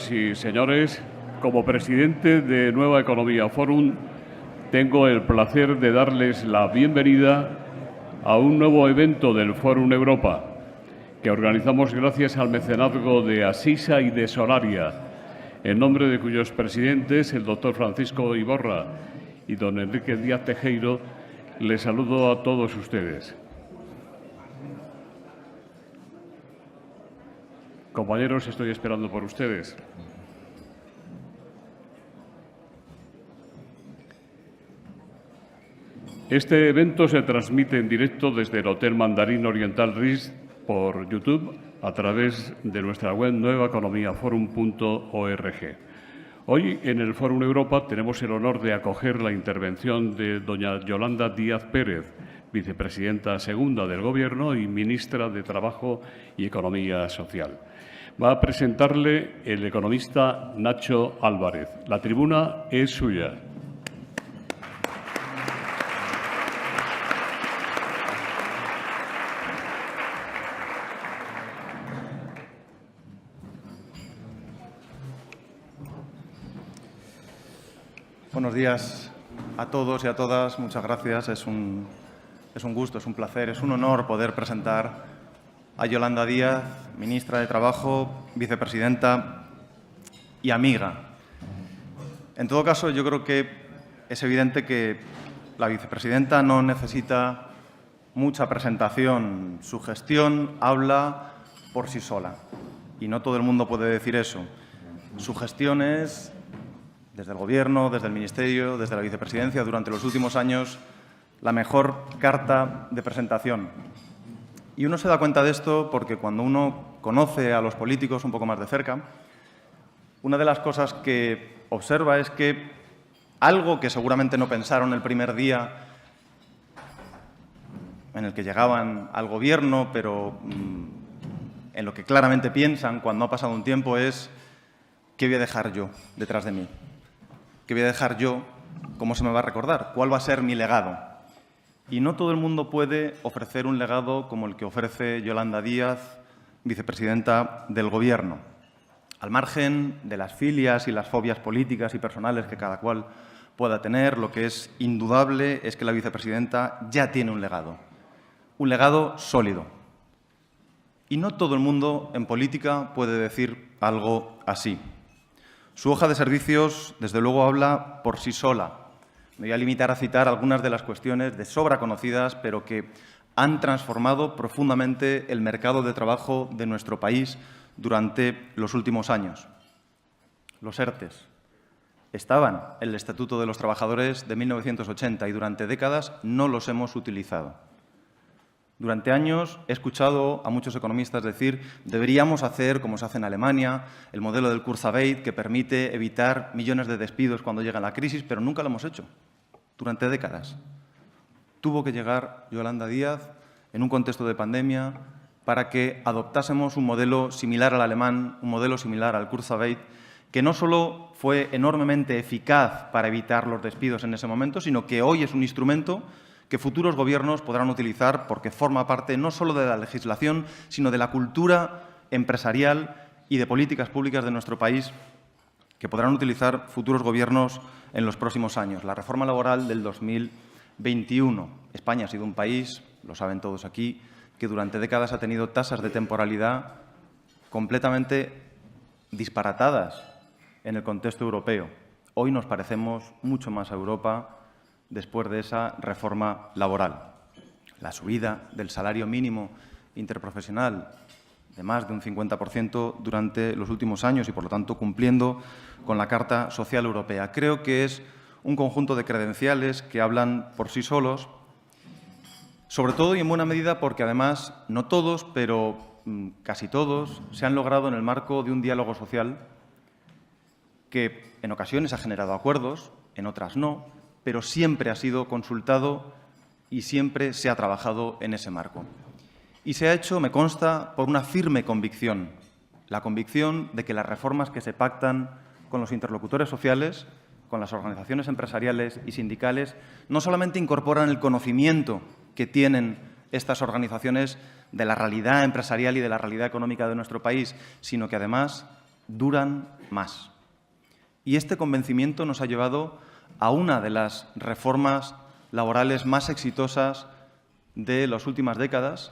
y señores, como presidente de Nueva Economía Forum, tengo el placer de darles la bienvenida a un nuevo evento del Forum Europa, que organizamos gracias al mecenazgo de Asisa y de Solaria, en nombre de cuyos presidentes, el doctor Francisco Iborra y don Enrique Díaz Tejero, les saludo a todos ustedes. Compañeros, estoy esperando por ustedes. Este evento se transmite en directo desde el Hotel Mandarín Oriental Ritz por YouTube a través de nuestra web nuevaeconomiaforum.org. Hoy en el Fórum Europa tenemos el honor de acoger la intervención de doña Yolanda Díaz Pérez, vicepresidenta segunda del Gobierno y ministra de Trabajo y Economía Social. Va a presentarle el economista Nacho Álvarez. La tribuna es suya. Buenos días a todos y a todas. Muchas gracias. Es un gusto, es un placer, es un honor poder presentar a Yolanda Díaz, ministra de Trabajo, vicepresidenta y amiga. En todo caso, yo creo que es evidente que la vicepresidenta no necesita mucha presentación. Su gestión habla por sí sola y no todo el mundo puede decir eso. Su gestión es, desde el Gobierno, desde el Ministerio, desde la vicepresidencia, durante los últimos años, la mejor carta de presentación. Y uno se da cuenta de esto porque cuando uno conoce a los políticos un poco más de cerca, una de las cosas que observa es que algo que seguramente no pensaron el primer día en el que llegaban al Gobierno, pero en lo que claramente piensan cuando ha pasado un tiempo es ¿qué voy a dejar yo detrás de mí? ¿Qué voy a dejar yo? ¿Cómo se me va a recordar? ¿Cuál va a ser mi legado? Y no todo el mundo puede ofrecer un legado como el que ofrece Yolanda Díaz, vicepresidenta del Gobierno. Al margen de las filias y las fobias políticas y personales que cada cual pueda tener, lo que es indudable es que la vicepresidenta ya tiene un legado sólido. Y no todo el mundo en política puede decir algo así. Su hoja de servicios, desde luego, habla por sí sola. Me voy a limitar a citar algunas de las cuestiones de sobra conocidas, pero que han transformado profundamente el mercado de trabajo de nuestro país durante los últimos años. Los ERTEs estaban en el Estatuto de los Trabajadores de 1980 y durante décadas no los hemos utilizado. Durante años he escuchado a muchos economistas decir deberíamos hacer, como se hace en Alemania, el modelo del Kurzarbeit que permite evitar millones de despidos cuando llega la crisis, pero nunca lo hemos hecho. Durante décadas. Tuvo que llegar Yolanda Díaz en un contexto de pandemia para que adoptásemos un modelo similar al alemán, un modelo similar al Kurzarbeit, que no solo fue enormemente eficaz para evitar los despidos en ese momento, sino que hoy es un instrumento que futuros gobiernos podrán utilizar porque forma parte no solo de la legislación, sino de la cultura empresarial y de políticas públicas de nuestro país que podrán utilizar futuros gobiernos en los próximos años. La reforma laboral del 2021. España ha sido un país, lo saben todos aquí, que durante décadas ha tenido tasas de temporalidad completamente disparatadas en el contexto europeo. Hoy nos parecemos mucho más a Europa después de esa reforma laboral. La subida del salario mínimo interprofesional de más de un 50% durante los últimos años y, por lo tanto, cumpliendo con la Carta Social Europea. Creo que es un conjunto de credenciales que hablan por sí solos, sobre todo y en buena medida porque, además, no todos, pero casi todos, se han logrado en el marco de un diálogo social que en ocasiones ha generado acuerdos, en otras no, pero siempre ha sido consultado y siempre se ha trabajado en ese marco. Y se ha hecho, me consta, por una firme convicción, la convicción de que las reformas que se pactan con los interlocutores sociales, con las organizaciones empresariales y sindicales, no solamente incorporan el conocimiento que tienen estas organizaciones de la realidad empresarial y de la realidad económica de nuestro país, sino que además duran más. Y este convencimiento nos ha llevado a una de las reformas laborales más exitosas de las últimas décadas,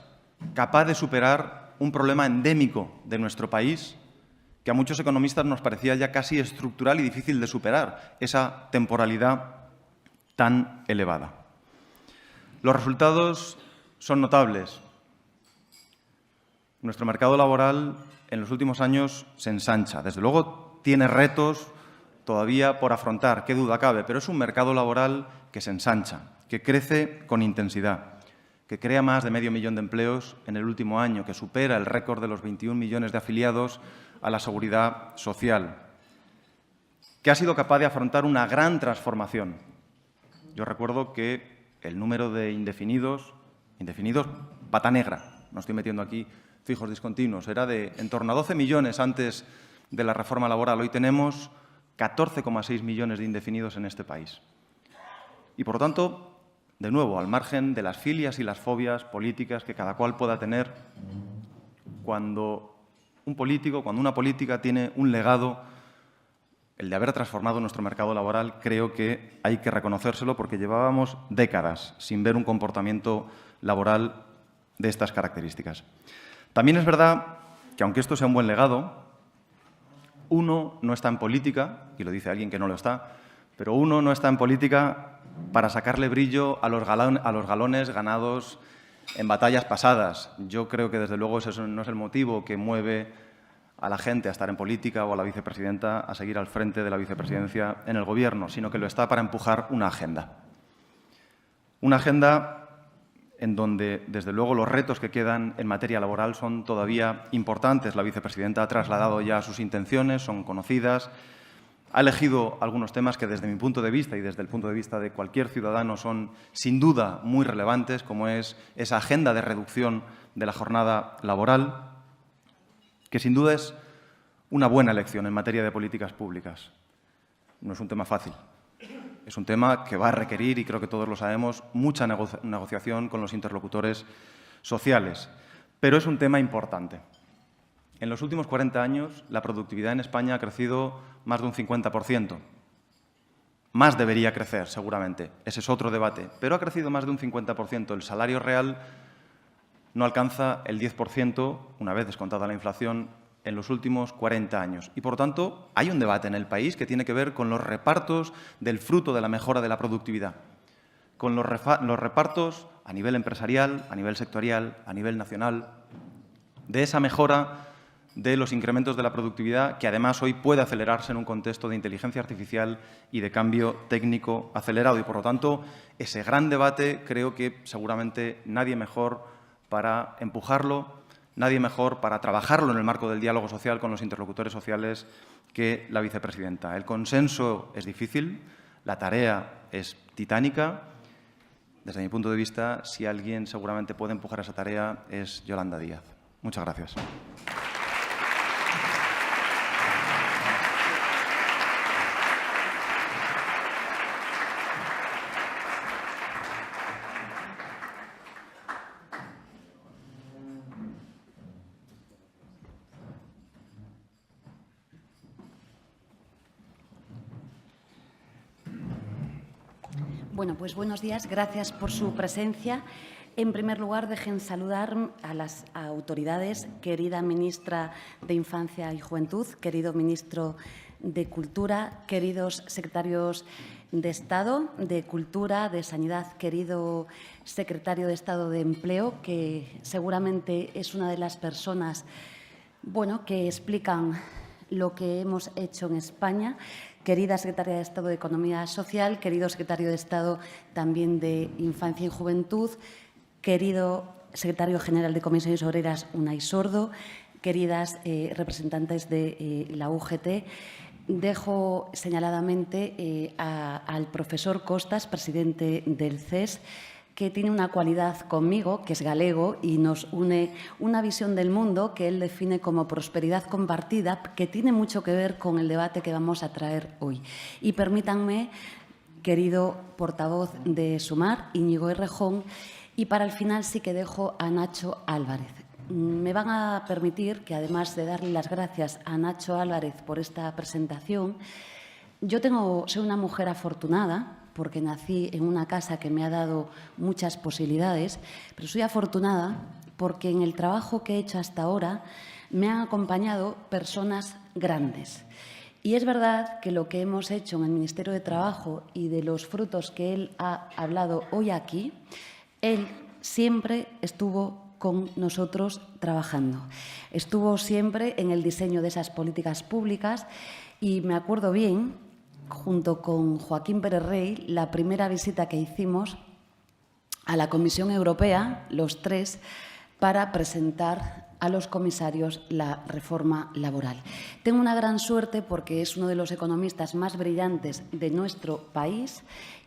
capaz de superar un problema endémico de nuestro país, que a muchos economistas nos parecía ya casi estructural y difícil de superar, esa temporalidad tan elevada. Los resultados son notables. Nuestro mercado laboral en los últimos años se ensancha. Desde luego tiene retos todavía por afrontar, qué duda cabe, pero es un mercado laboral que se ensancha, que crece con intensidad, que crea más de 500.000 de empleos en el último año, que supera el récord de los 21 millones de afiliados a la Seguridad Social, que ha sido capaz de afrontar una gran transformación. Yo recuerdo que el número de indefinidos, pata negra, no estoy metiendo aquí fijos discontinuos, era de en torno a 12 millones antes de la reforma laboral. Hoy tenemos 14,6 millones de indefinidos en este país. Y, por lo tanto, de nuevo, al margen de las filias y las fobias políticas que cada cual pueda tener, cuando una política tiene un legado, el de haber transformado nuestro mercado laboral, creo que hay que reconocérselo porque llevábamos décadas sin ver un comportamiento laboral de estas características. También es verdad que, aunque esto sea un buen legado, uno no está en política, y lo dice alguien que no lo está, pero uno no está en política para sacarle brillo a los galones ganados en batallas pasadas. Yo creo que, desde luego, ese no es el motivo que mueve a la gente a estar en política o a la vicepresidenta a seguir al frente de la vicepresidencia en el Gobierno, sino que lo está para empujar una agenda. Una agenda en donde, desde luego, los retos que quedan en materia laboral son todavía importantes. La vicepresidenta ha trasladado ya sus intenciones, son conocidas. Ha elegido algunos temas que, desde mi punto de vista y desde el punto de vista de cualquier ciudadano, son sin duda muy relevantes, como es esa agenda de reducción de la jornada laboral, que sin duda es una buena elección en materia de políticas públicas. No es un tema fácil. Es un tema que va a requerir, y creo que todos lo sabemos, mucha negociación con los interlocutores sociales. Pero es un tema importante. En los últimos 40 años, la productividad en España ha crecido más de un 50%. Más debería crecer, seguramente. Ese es otro debate. Pero ha crecido más de un 50%. El salario real no alcanza el 10%, una vez descontada la inflación, en los últimos 40 años. Y, por tanto, hay un debate en el país que tiene que ver con los repartos del fruto de la mejora de la productividad, con los repartos a nivel empresarial, a nivel sectorial, a nivel nacional, de esa mejora de los incrementos de la productividad, que además hoy puede acelerarse en un contexto de inteligencia artificial y de cambio técnico acelerado. Y, por lo tanto, ese gran debate creo que seguramente nadie mejor para empujarlo, nadie mejor para trabajarlo en el marco del diálogo social con los interlocutores sociales que la vicepresidenta. El consenso es difícil, la tarea es titánica. Desde mi punto de vista, si alguien seguramente puede empujar esa tarea es Yolanda Díaz. Muchas gracias. Bueno, pues buenos días. Gracias por su presencia. En primer lugar, dejen saludar a las autoridades, querida ministra de Infancia y Juventud, querido ministro de Cultura, queridos secretarios de Estado de Cultura, de Sanidad, querido secretario de Estado de Empleo, que seguramente es una de las personas que explican lo que hemos hecho en España. Querida secretaria de Estado de Economía Social, querido secretario de Estado también de Infancia y Juventud, querido secretario general de Comisiones Obreras, Unai Sordo, queridas representantes de la UGT, dejo señaladamente al profesor Costas, presidente del CES, que tiene una cualidad conmigo, que es galego, y nos une una visión del mundo que él define como prosperidad compartida, que tiene mucho que ver con el debate que vamos a traer hoy. Y permítanme, querido portavoz de Sumar, Íñigo Errejón, y para el final sí que dejo a Nacho Álvarez. me van a permitir que, además de darle las gracias a Nacho Álvarez por esta presentación, soy una mujer afortunada porque nací en una casa que me ha dado muchas posibilidades, pero soy afortunada porque en el trabajo que he hecho hasta ahora me han acompañado personas grandes. Y es verdad que lo que hemos hecho en el Ministerio de Trabajo y de los frutos que él ha hablado hoy aquí, él siempre estuvo con nosotros trabajando. Estuvo siempre en el diseño de esas políticas públicas y me acuerdo bien, junto con Joaquín Pérez Rey, la primera visita que hicimos a la Comisión Europea, los tres, para presentar a los comisarios la reforma laboral. Tengo una gran suerte porque es uno de los economistas más brillantes de nuestro país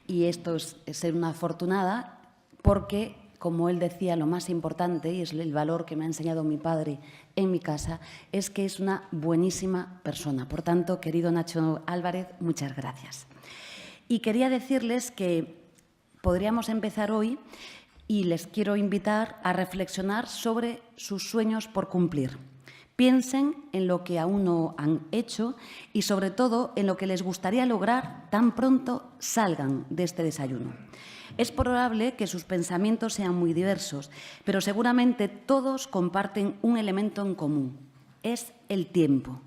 y esto es ser una afortunada porque, como él decía, lo más importante, y es el valor que me ha enseñado mi padre en mi casa, es que es una buenísima persona. Por tanto, querido Nacho Álvarez, muchas gracias. Y quería decirles que podríamos empezar hoy y les quiero invitar a reflexionar sobre sus sueños por cumplir. Piensen en lo que aún no han hecho y, sobre todo, en lo que les gustaría lograr tan pronto salgan de este desayuno. Es probable que sus pensamientos sean muy diversos, pero seguramente todos comparten un elemento en común. Es el tiempo.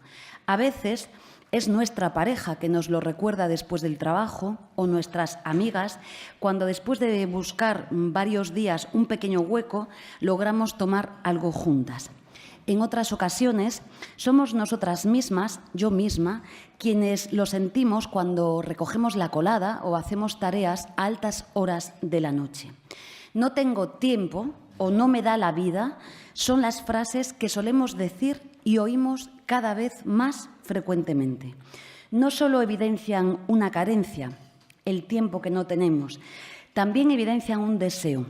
A veces es nuestra pareja que nos lo recuerda después del trabajo o nuestras amigas cuando, después de buscar varios días un pequeño hueco, logramos tomar algo juntas. En otras ocasiones somos nosotras mismas, yo misma, quienes lo sentimos cuando recogemos la colada o hacemos tareas a altas horas de la noche. No tengo tiempo o no me da la vida son las frases que solemos decir y oímos cada vez más frecuentemente. No solo evidencian una carencia, el tiempo que no tenemos, también evidencian un deseo,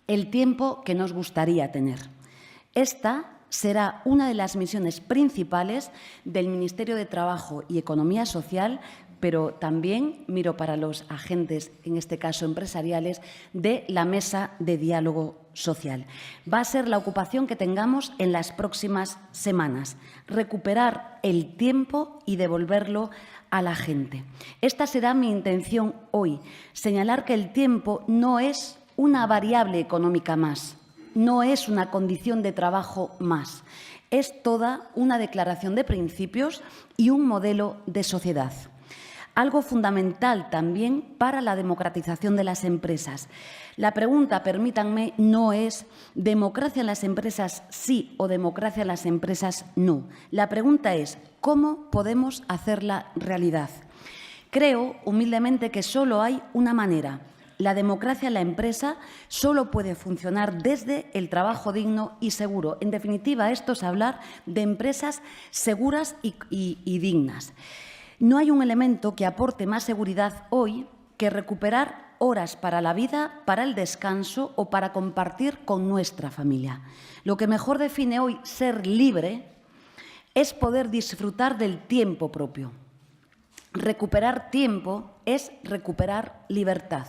el tiempo que nos gustaría tener. Esta será una de las misiones principales del Ministerio de Trabajo y Economía Social, pero también miro para los agentes, en este caso empresariales, de la mesa de diálogo social. Va a ser la ocupación que tengamos en las próximas semanas, recuperar el tiempo y devolverlo a la gente. Esta será mi intención hoy, señalar que el tiempo no es una variable económica más, no es una condición de trabajo más, es toda una declaración de principios y un modelo de sociedad. Algo fundamental también para la democratización de las empresas. La pregunta, permítanme, no es ¿democracia en las empresas sí o democracia en las empresas no? La pregunta es ¿cómo podemos hacerla realidad? Creo, humildemente, que solo hay una manera. La democracia en la empresa solo puede funcionar desde el trabajo digno y seguro. En definitiva, esto es hablar de empresas seguras y dignas. No hay un elemento que aporte más seguridad hoy que recuperar horas para la vida, para el descanso o para compartir con nuestra familia. Lo que mejor define hoy ser libre es poder disfrutar del tiempo propio. Recuperar tiempo es recuperar libertad.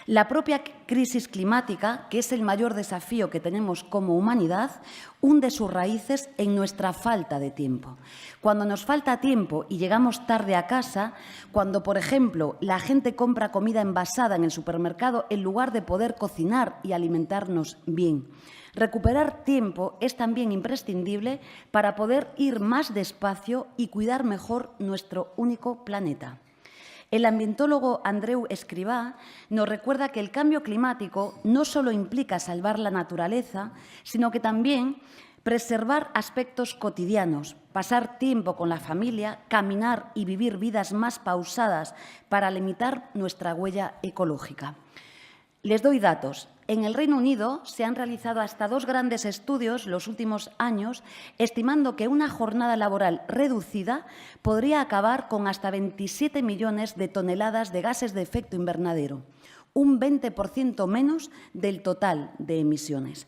La propia crisis climática, que es el mayor desafío que tenemos como humanidad, hunde sus raíces en nuestra falta de tiempo. Cuando nos falta tiempo y llegamos tarde a casa, cuando, por ejemplo, la gente compra comida envasada en el supermercado en lugar de poder cocinar y alimentarnos bien. Recuperar tiempo es también imprescindible para poder ir más despacio y cuidar mejor nuestro único planeta. El ambientólogo Andreu Escrivá nos recuerda que el cambio climático no solo implica salvar la naturaleza, sino que también preservar aspectos cotidianos, pasar tiempo con la familia, caminar y vivir vidas más pausadas para limitar nuestra huella ecológica. Les doy datos. En el Reino Unido se han realizado hasta 2 grandes estudios los últimos años, estimando que una jornada laboral reducida podría acabar con hasta 27 millones de toneladas de gases de efecto invernadero, un 20% menos del total de emisiones.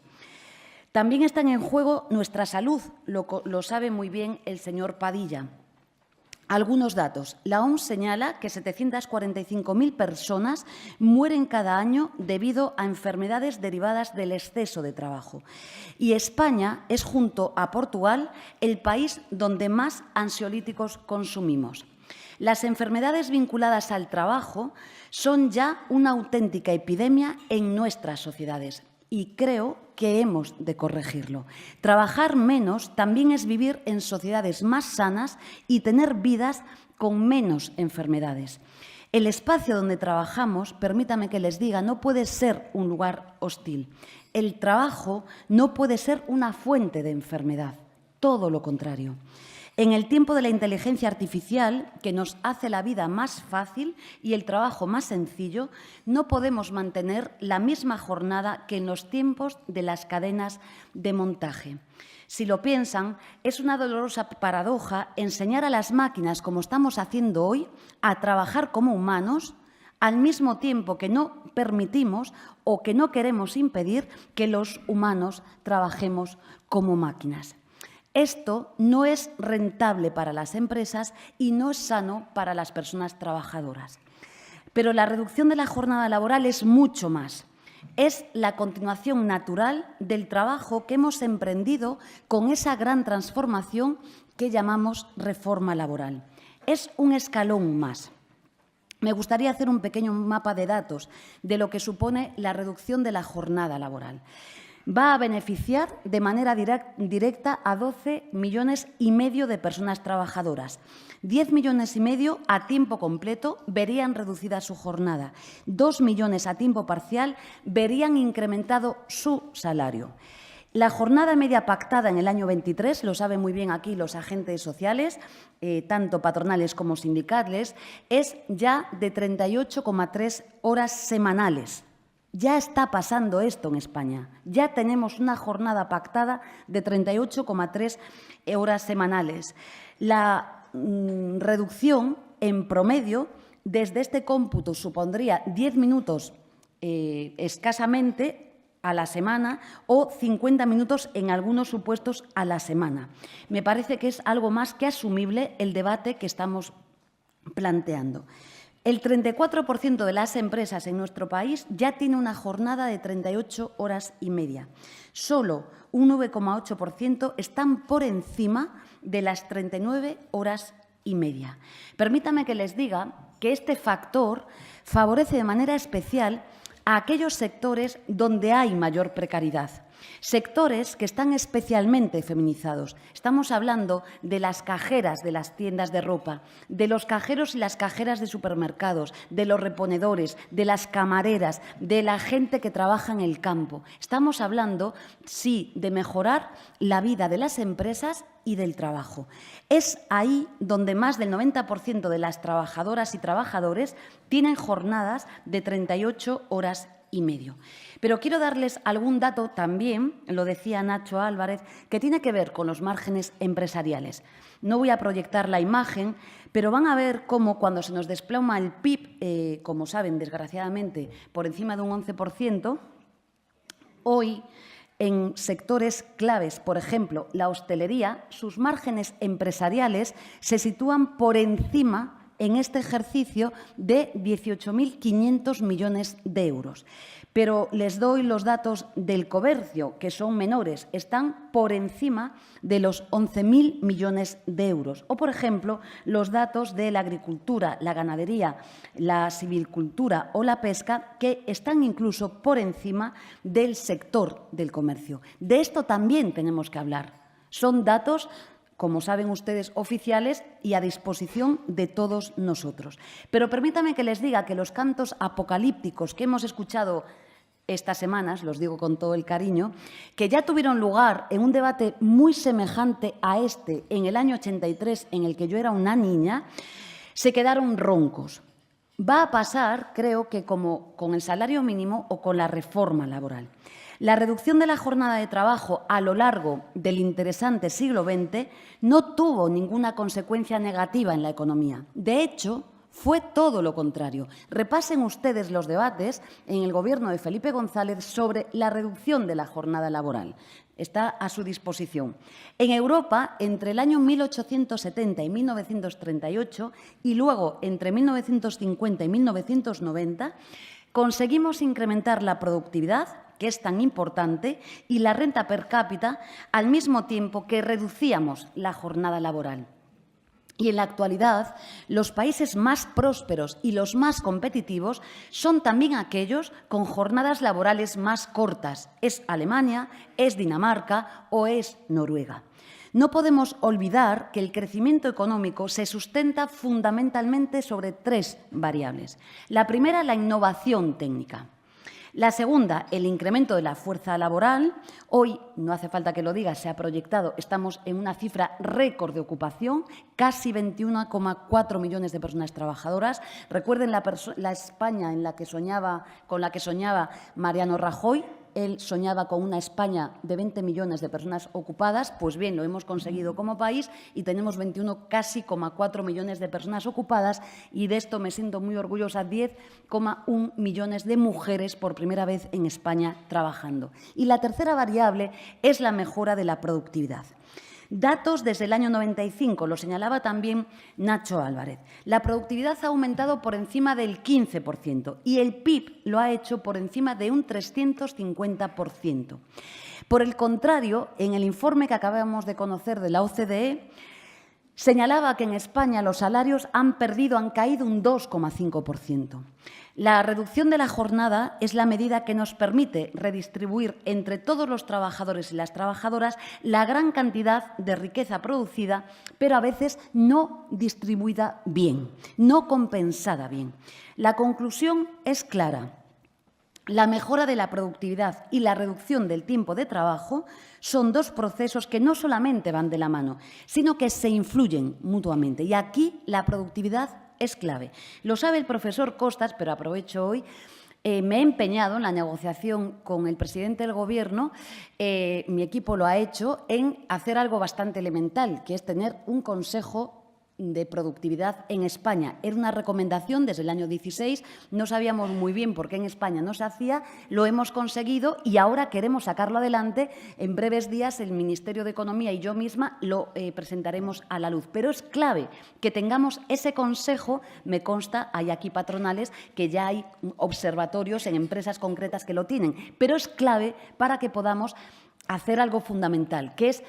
También están en juego nuestra salud, lo sabe muy bien el señor Padilla. Algunos datos. La OMS señala que 745.000 personas mueren cada año debido a enfermedades derivadas del exceso de trabajo. Y España es, junto a Portugal, el país donde más ansiolíticos consumimos. Las enfermedades vinculadas al trabajo son ya una auténtica epidemia en nuestras sociedades. Y creo que hemos de corregirlo. Trabajar menos también es vivir en sociedades más sanas y tener vidas con menos enfermedades. El espacio donde trabajamos, permítame que les diga, no puede ser un lugar hostil. El trabajo no puede ser una fuente de enfermedad, todo lo contrario. En el tiempo de la inteligencia artificial, que nos hace la vida más fácil y el trabajo más sencillo, no podemos mantener la misma jornada que en los tiempos de las cadenas de montaje. Si lo piensan, es una dolorosa paradoja enseñar a las máquinas, como estamos haciendo hoy, a trabajar como humanos, al mismo tiempo que no permitimos o que no queremos impedir que los humanos trabajemos como máquinas. Esto no es rentable para las empresas y no es sano para las personas trabajadoras. Pero la reducción de la jornada laboral es mucho más. Es la continuación natural del trabajo que hemos emprendido con esa gran transformación que llamamos reforma laboral. Es un escalón más. Me gustaría hacer un pequeño mapa de datos de lo que supone la reducción de la jornada laboral. Va a beneficiar de manera directa a 12,5 millones de personas trabajadoras. 10,5 millones a tiempo completo verían reducida su jornada. 2 millones a tiempo parcial verían incrementado su salario. La jornada media pactada en el año 23, lo saben muy bien aquí los agentes sociales, tanto patronales como sindicales, es ya de 38,3 horas semanales. Ya está pasando esto en España. Ya tenemos una jornada pactada de 38,3 horas semanales. La reducción en promedio desde este cómputo supondría 10 minutos escasamente a la semana o 50 minutos en algunos supuestos a la semana. Me parece que es algo más que asumible el debate que estamos planteando. El 34% de las empresas en nuestro país ya tiene una jornada de 38 horas y media. Solo un 9,8% están por encima de las 39 horas y media. Permítame que les diga que este factor favorece de manera especial a aquellos sectores donde hay mayor precariedad. Sectores que están especialmente feminizados. Estamos hablando de las cajeras de las tiendas de ropa, de los cajeros y las cajeras de supermercados, de los reponedores, de las camareras, de la gente que trabaja en el campo. Estamos hablando, sí, de mejorar la vida de las empresas y del trabajo. Es ahí donde más del 90% de las trabajadoras y trabajadores tienen jornadas de 38 horas y medio. Pero quiero darles algún dato también, lo decía Nacho Álvarez, que tiene que ver con los márgenes empresariales. No voy a proyectar la imagen, pero van a ver cómo cuando se nos desploma el PIB, como saben, desgraciadamente, por encima de un 11%, hoy en sectores claves, por ejemplo, la hostelería, sus márgenes empresariales se sitúan por encima en este ejercicio de 18.500 millones de euros. Pero les doy los datos del comercio, que son menores, están por encima de los 11.000 millones de euros. O, por ejemplo, los datos de la agricultura, la ganadería, la silvicultura o la pesca, que están incluso por encima del sector del comercio. De esto también tenemos que hablar. Son datos, como saben ustedes, oficiales y a disposición de todos nosotros. Pero permítanme que les diga que los cantos apocalípticos que hemos escuchado estas semanas, los digo con todo el cariño, que ya tuvieron lugar en un debate muy semejante a este en el año 83, en el que yo era una niña, se quedaron roncos. Va a pasar, creo que como con el salario mínimo o con la reforma laboral. La reducción de la jornada de trabajo a lo largo del interesante siglo XX no tuvo ninguna consecuencia negativa en la economía. De hecho, Fue todo lo contrario. Repasen ustedes los debates en el Gobierno de Felipe González sobre la reducción de la jornada laboral. Está a su disposición. En Europa, entre el año 1870 y 1938, y luego entre 1950 y 1990, conseguimos incrementar la productividad, que es tan importante, y la renta per cápita, al mismo tiempo que reducíamos la jornada laboral. Y en la actualidad, los países más prósperos y los más competitivos son también aquellos con jornadas laborales más cortas. Es Alemania, es Dinamarca o es Noruega. No podemos olvidar que el crecimiento económico se sustenta fundamentalmente sobre 3 variables. La primera, la innovación técnica. La segunda, el incremento de la fuerza laboral. Hoy, no hace falta que lo diga, se ha proyectado, estamos en una cifra récord de ocupación, casi 21,4 millones de personas trabajadoras. Recuerden la España con la que soñaba Mariano Rajoy. Él soñaba con una España de 20 millones de personas ocupadas. Pues bien, lo hemos conseguido como país y tenemos 21,4 millones de personas ocupadas, y de esto me siento muy orgullosa, 10,1 millones de mujeres por primera vez en España trabajando. Y la tercera variable es la mejora de la productividad. Datos desde el año 95, lo señalaba también Nacho Álvarez. La productividad ha aumentado por encima del 15% y el PIB lo ha hecho por encima de un 350%. Por el contrario, en el informe que acabamos de conocer de la OCDE, señalaba que en España los salarios han caído un 2,5%. La reducción de la jornada es la medida que nos permite redistribuir entre todos los trabajadores y las trabajadoras la gran cantidad de riqueza producida, pero a veces no distribuida bien, no compensada bien. La conclusión es clara. La mejora de la productividad y la reducción del tiempo de trabajo son 2 procesos que no solamente van de la mano, sino que se influyen mutuamente. Y aquí la productividad es clave. Lo sabe el profesor Costas, pero aprovecho hoy. Me he empeñado en la negociación con el presidente del Gobierno, mi equipo lo ha hecho, en hacer algo bastante elemental, que es tener un consejo de productividad en España. Era una recomendación desde el año 16, no sabíamos muy bien por qué en España no se hacía, lo hemos conseguido y ahora queremos sacarlo adelante. En breves días el Ministerio de Economía y yo misma lo presentaremos a la luz. Pero es clave que tengamos ese consejo. Me consta, hay aquí patronales que ya hay observatorios en empresas concretas que lo tienen, pero es clave para que podamos hacer algo fundamental, que es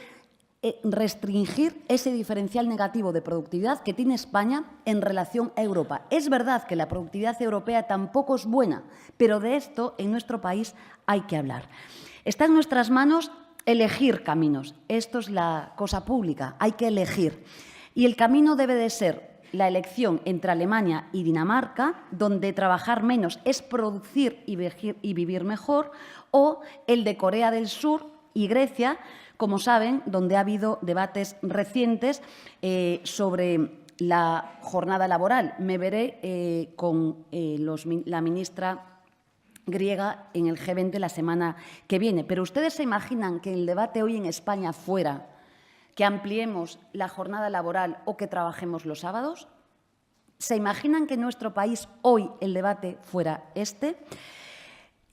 restringir ese diferencial negativo de productividad que tiene España en relación a Europa. Es verdad que la productividad europea tampoco es buena, pero de esto en nuestro país hay que hablar. Está en nuestras manos elegir caminos. Esto es la cosa pública, hay que elegir. Y el camino debe de ser la elección entre Alemania y Dinamarca, donde trabajar menos es producir y vivir mejor, o el de Corea del Sur y Grecia, como saben, donde ha habido debates recientes sobre la jornada laboral. Me veré con la ministra griega en el G20 la semana que viene. Pero ¿ustedes se imaginan que el debate hoy en España fuera que ampliemos la jornada laboral o que trabajemos los sábados? ¿Se imaginan que en nuestro país hoy el debate fuera este?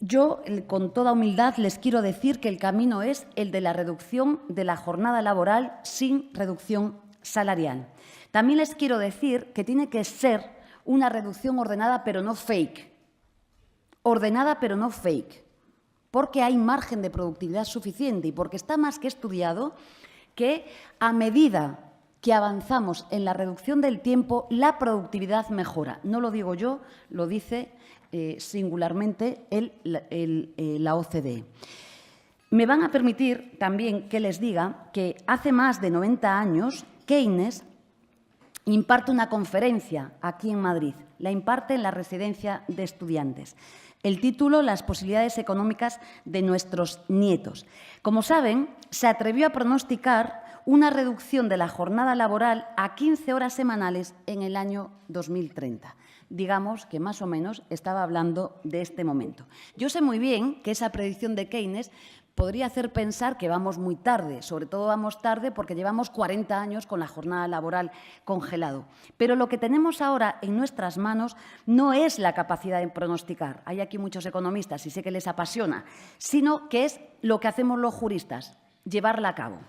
Yo, con toda humildad, les quiero decir que el camino es el de la reducción de la jornada laboral sin reducción salarial. También les quiero decir que tiene que ser una reducción ordenada pero no fake. Ordenada pero no fake. Porque hay margen de productividad suficiente y porque está más que estudiado que a medida que avanzamos en la reducción del tiempo, la productividad mejora. No lo digo yo, lo dice singularmente la OCDE. Me van a permitir también que les diga que hace más de 90 años Keynes imparte una conferencia aquí en Madrid. La imparte en la Residencia de Estudiantes. El título, Las posibilidades económicas de nuestros nietos. Como saben, se atrevió a pronosticar una reducción de la jornada laboral a 15 horas semanales en el año 2030. Digamos que más o menos estaba hablando de este momento. Yo sé muy bien que esa predicción de Keynes podría hacer pensar que vamos muy tarde, sobre todo vamos tarde porque llevamos 40 años con la jornada laboral congelado. Pero lo que tenemos ahora en nuestras manos no es la capacidad de pronosticar, hay aquí muchos economistas y sé que les apasiona, sino que es lo que hacemos los juristas, llevarla a cabo.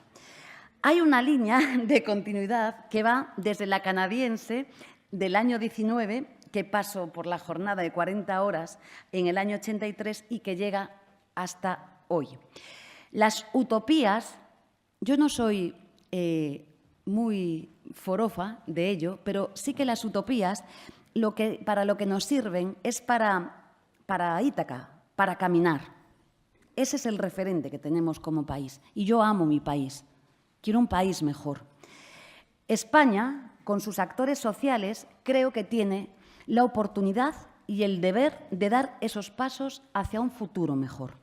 Hay una línea de continuidad que va desde la canadiense del año 19, que pasó por la jornada de 40 horas en el año 83 y que llega hasta hoy. Las utopías, yo no soy muy forofa de ello, pero sí que las utopías para lo que nos sirven es para Ítaca, para caminar. Ese es el referente que tenemos como país. Y yo amo mi país. Quiero un país mejor. España, con sus actores sociales, creo que tiene la oportunidad y el deber de dar esos pasos hacia un futuro mejor.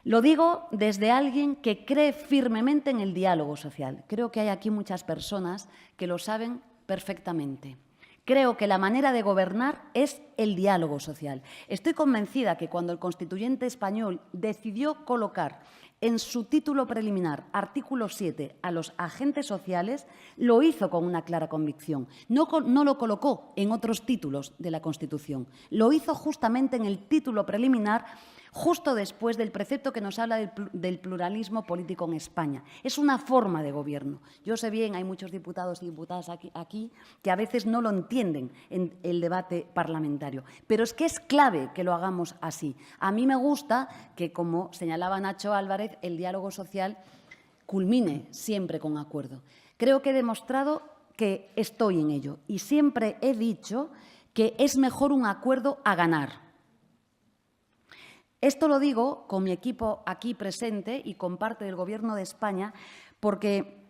Lo digo desde alguien que cree firmemente en el diálogo social. Creo que hay aquí muchas personas que lo saben perfectamente. Creo que la manera de gobernar es el diálogo social. Estoy convencida que cuando el constituyente español decidió colocar en su título preliminar, artículo 7, a los agentes sociales, lo hizo con una clara convicción. No lo colocó en otros títulos de la Constitución. Lo hizo justamente en el título preliminar, justo después del precepto que nos habla del pluralismo político en España. Es una forma de gobierno. Yo sé bien, hay muchos diputados y diputadas aquí que a veces no lo entienden en el debate parlamentario, pero es que es clave que lo hagamos así. A mí me gusta que, como señalaba Nacho Álvarez, el diálogo social culmine siempre con acuerdo. Creo que he demostrado que estoy en ello y siempre he dicho que es mejor un acuerdo a ganar. Esto lo digo con mi equipo aquí presente y con parte del Gobierno de España porque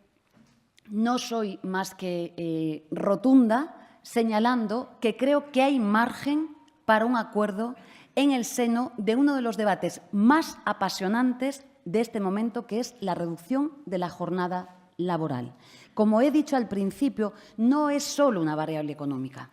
no soy más que rotunda señalando que creo que hay margen para un acuerdo en el seno de uno de los debates más apasionantes de este momento, que es la reducción de la jornada laboral. Como he dicho al principio, no es solo una variable económica.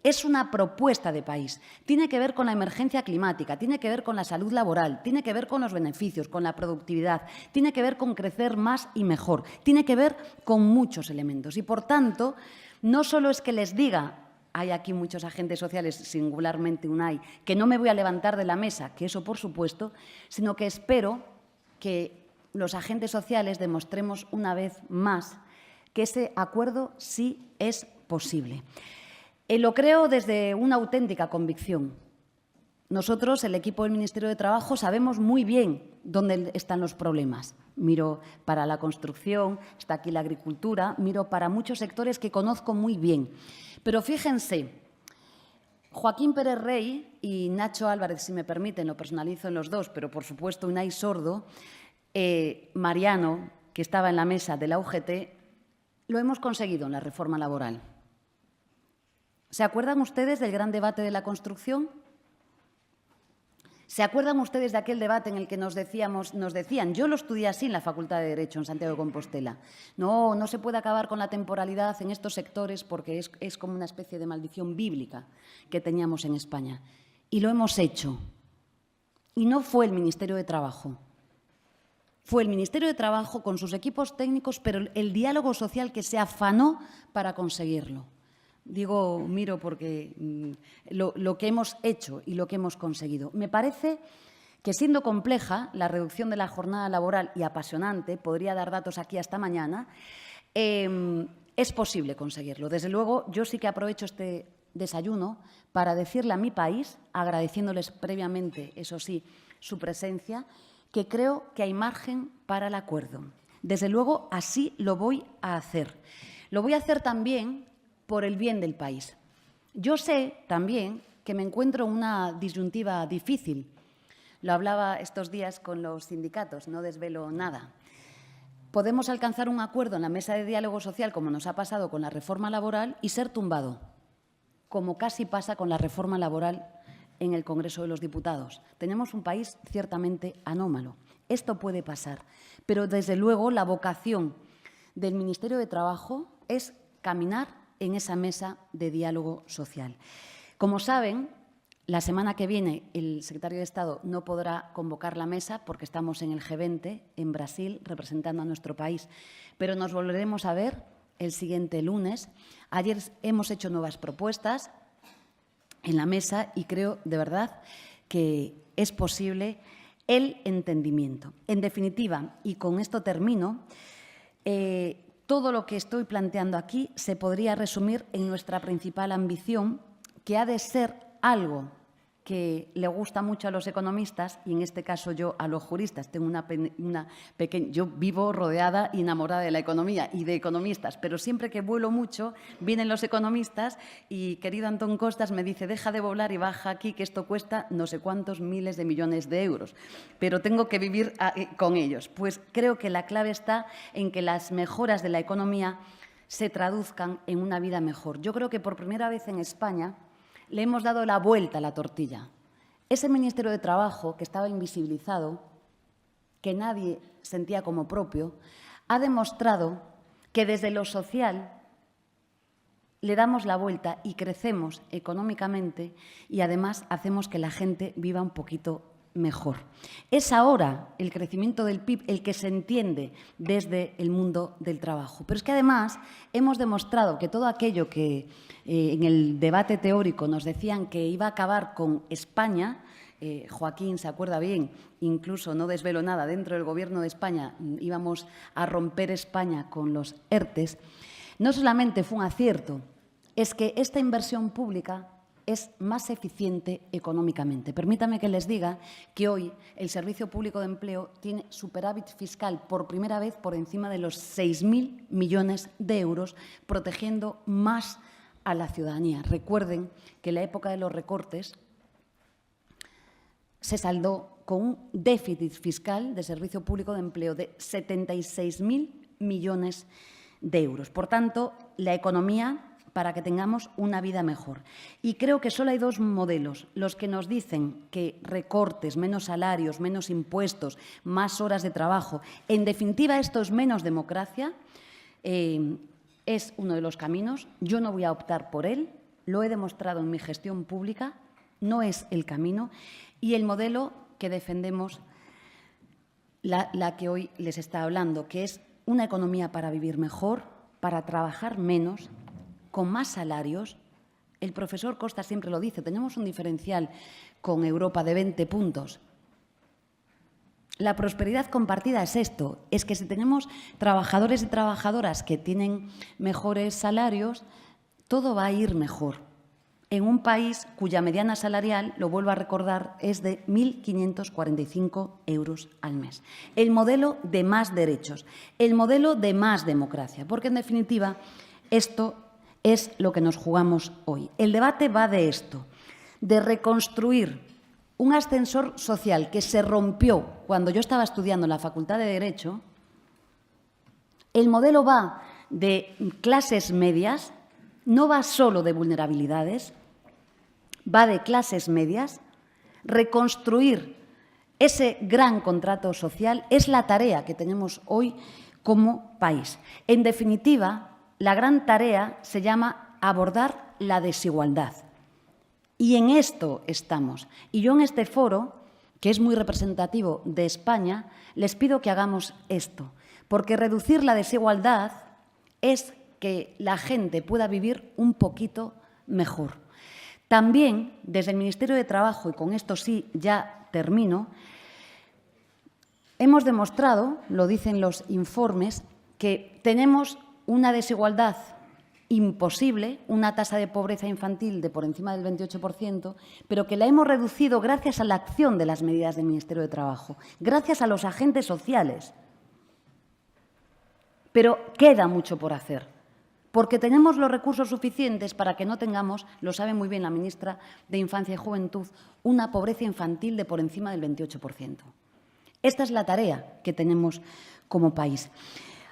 Es una propuesta de país. Tiene que ver con la emergencia climática, tiene que ver con la salud laboral, tiene que ver con los beneficios, con la productividad, tiene que ver con crecer más y mejor, tiene que ver con muchos elementos. Y, por tanto, no solo es que les diga, hay aquí muchos agentes sociales, singularmente UNAI, que no me voy a levantar de la mesa, que eso por supuesto, sino que espero que los agentes sociales demostremos una vez más que ese acuerdo sí es posible. Lo creo desde una auténtica convicción. Nosotros, el equipo del Ministerio de Trabajo, sabemos muy bien dónde están los problemas. Miro para la construcción, está aquí la agricultura, miro para muchos sectores que conozco muy bien. Pero fíjense, Joaquín Pérez Rey y Nacho Álvarez, si me permiten, lo personalizo en los dos, pero por supuesto Unai Sordo, Mariano, que estaba en la mesa de la UGT, lo hemos conseguido en la reforma laboral. ¿Se acuerdan ustedes del gran debate de la construcción? ¿Se acuerdan ustedes de aquel debate en el que nos decían, yo lo estudié así en la Facultad de Derecho en Santiago de Compostela, no se puede acabar con la temporalidad en estos sectores porque es como una especie de maldición bíblica que teníamos en España? Y lo hemos hecho. Y no fue el Ministerio de Trabajo. Fue el Ministerio de Trabajo con sus equipos técnicos, pero el diálogo social que se afanó para conseguirlo. Digo, miro porque lo que hemos hecho y lo que hemos conseguido. Me parece que, siendo compleja la reducción de la jornada laboral y apasionante, podría dar datos aquí hasta mañana, es posible conseguirlo. Desde luego, yo sí que aprovecho este desayuno para decirle a mi país, agradeciéndoles previamente, eso sí, su presencia, que creo que hay margen para el acuerdo. Desde luego, así lo voy a hacer. Lo voy a hacer también por el bien del país. Yo sé también que me encuentro en una disyuntiva difícil. Lo hablaba estos días con los sindicatos, no desvelo nada. Podemos alcanzar un acuerdo en la mesa de diálogo social, como nos ha pasado con la reforma laboral, y ser tumbado, como casi pasa con la reforma laboral en el Congreso de los Diputados. Tenemos un país ciertamente anómalo. Esto puede pasar, pero desde luego la vocación del Ministerio de Trabajo es caminar en esa mesa de diálogo social. Como saben, La semana que viene el secretario de Estado no podrá convocar la mesa porque estamos en el G20 en Brasil representando a nuestro país, pero nos volveremos a ver el siguiente lunes. Ayer hemos hecho nuevas propuestas en la mesa y creo de verdad que es posible el entendimiento. En definitiva, y con esto termino, todo lo que estoy planteando aquí se podría resumir en nuestra principal ambición, que ha de ser algo que le gusta mucho a los economistas y, en este caso, yo a los juristas. Tengo yo vivo rodeada y enamorada de la economía y de economistas, pero siempre que vuelo mucho vienen los economistas y, querido Antón Costas, me dice deja de volar y baja aquí, que esto cuesta no sé cuántos miles de millones de euros, pero tengo que vivir con ellos. Pues creo que la clave está en que las mejoras de la economía se traduzcan en una vida mejor. Yo creo que por primera vez en España le hemos dado la vuelta a la tortilla. Ese Ministerio de Trabajo, que estaba invisibilizado, que nadie sentía como propio, ha demostrado que desde lo social le damos la vuelta y crecemos económicamente y, además, hacemos que la gente viva un poquito mejor. Es ahora el crecimiento del PIB el que se entiende desde el mundo del trabajo. Pero es que, además, hemos demostrado que todo aquello que en el debate teórico nos decían que iba a acabar con España, Joaquín se acuerda bien, incluso no desvelo nada, dentro del Gobierno de España íbamos a romper España con los ERTEs, no solamente fue un acierto, es que esta inversión pública es más eficiente económicamente. Permítame que les diga que hoy el Servicio Público de Empleo tiene superávit fiscal por primera vez por encima de los 6.000 millones de euros, protegiendo más a la ciudadanía. Recuerden que en la época de los recortes se saldó con un déficit fiscal de Servicio Público de Empleo de 76.000 millones de euros. Por tanto, la economía, para que tengamos una vida mejor. Y creo que solo hay dos modelos, los que nos dicen que recortes, menos salarios, menos impuestos, más horas de trabajo, en definitiva esto es menos democracia, es uno de los caminos. Yo no voy a optar por él, lo he demostrado en mi gestión pública, no es el camino. Y el modelo que defendemos, la que hoy les está hablando, que es una economía para vivir mejor, para trabajar menos, con más salarios. El profesor Costa siempre lo dice, tenemos un diferencial con Europa de 20 puntos. La prosperidad compartida es esto, es que si tenemos trabajadores y trabajadoras que tienen mejores salarios, todo va a ir mejor. En un país cuya mediana salarial, lo vuelvo a recordar, es de 1.545 euros al mes. El modelo de más derechos, el modelo de más democracia, porque en definitiva esto es lo que nos jugamos hoy. El debate va de esto, de reconstruir un ascensor social que se rompió cuando yo estaba estudiando en la Facultad de Derecho. El modelo va de clases medias, no va solo de vulnerabilidades, va de clases medias. Reconstruir ese gran contrato social es la tarea que tenemos hoy como país. En definitiva, la gran tarea se llama abordar la desigualdad. Y en esto estamos. Y yo en este foro, que es muy representativo de España, les pido que hagamos esto. Porque reducir la desigualdad es que la gente pueda vivir un poquito mejor. También, desde el Ministerio de Trabajo, y con esto sí ya termino, hemos demostrado, lo dicen los informes, que tenemos una desigualdad imposible, una tasa de pobreza infantil de por encima del 28%, pero que la hemos reducido gracias a la acción de las medidas del Ministerio de Trabajo, gracias a los agentes sociales. Pero queda mucho por hacer, porque tenemos los recursos suficientes para que no tengamos, lo sabe muy bien la ministra de Infancia y Juventud, una pobreza infantil de por encima del 28%. Esta es la tarea que tenemos como país.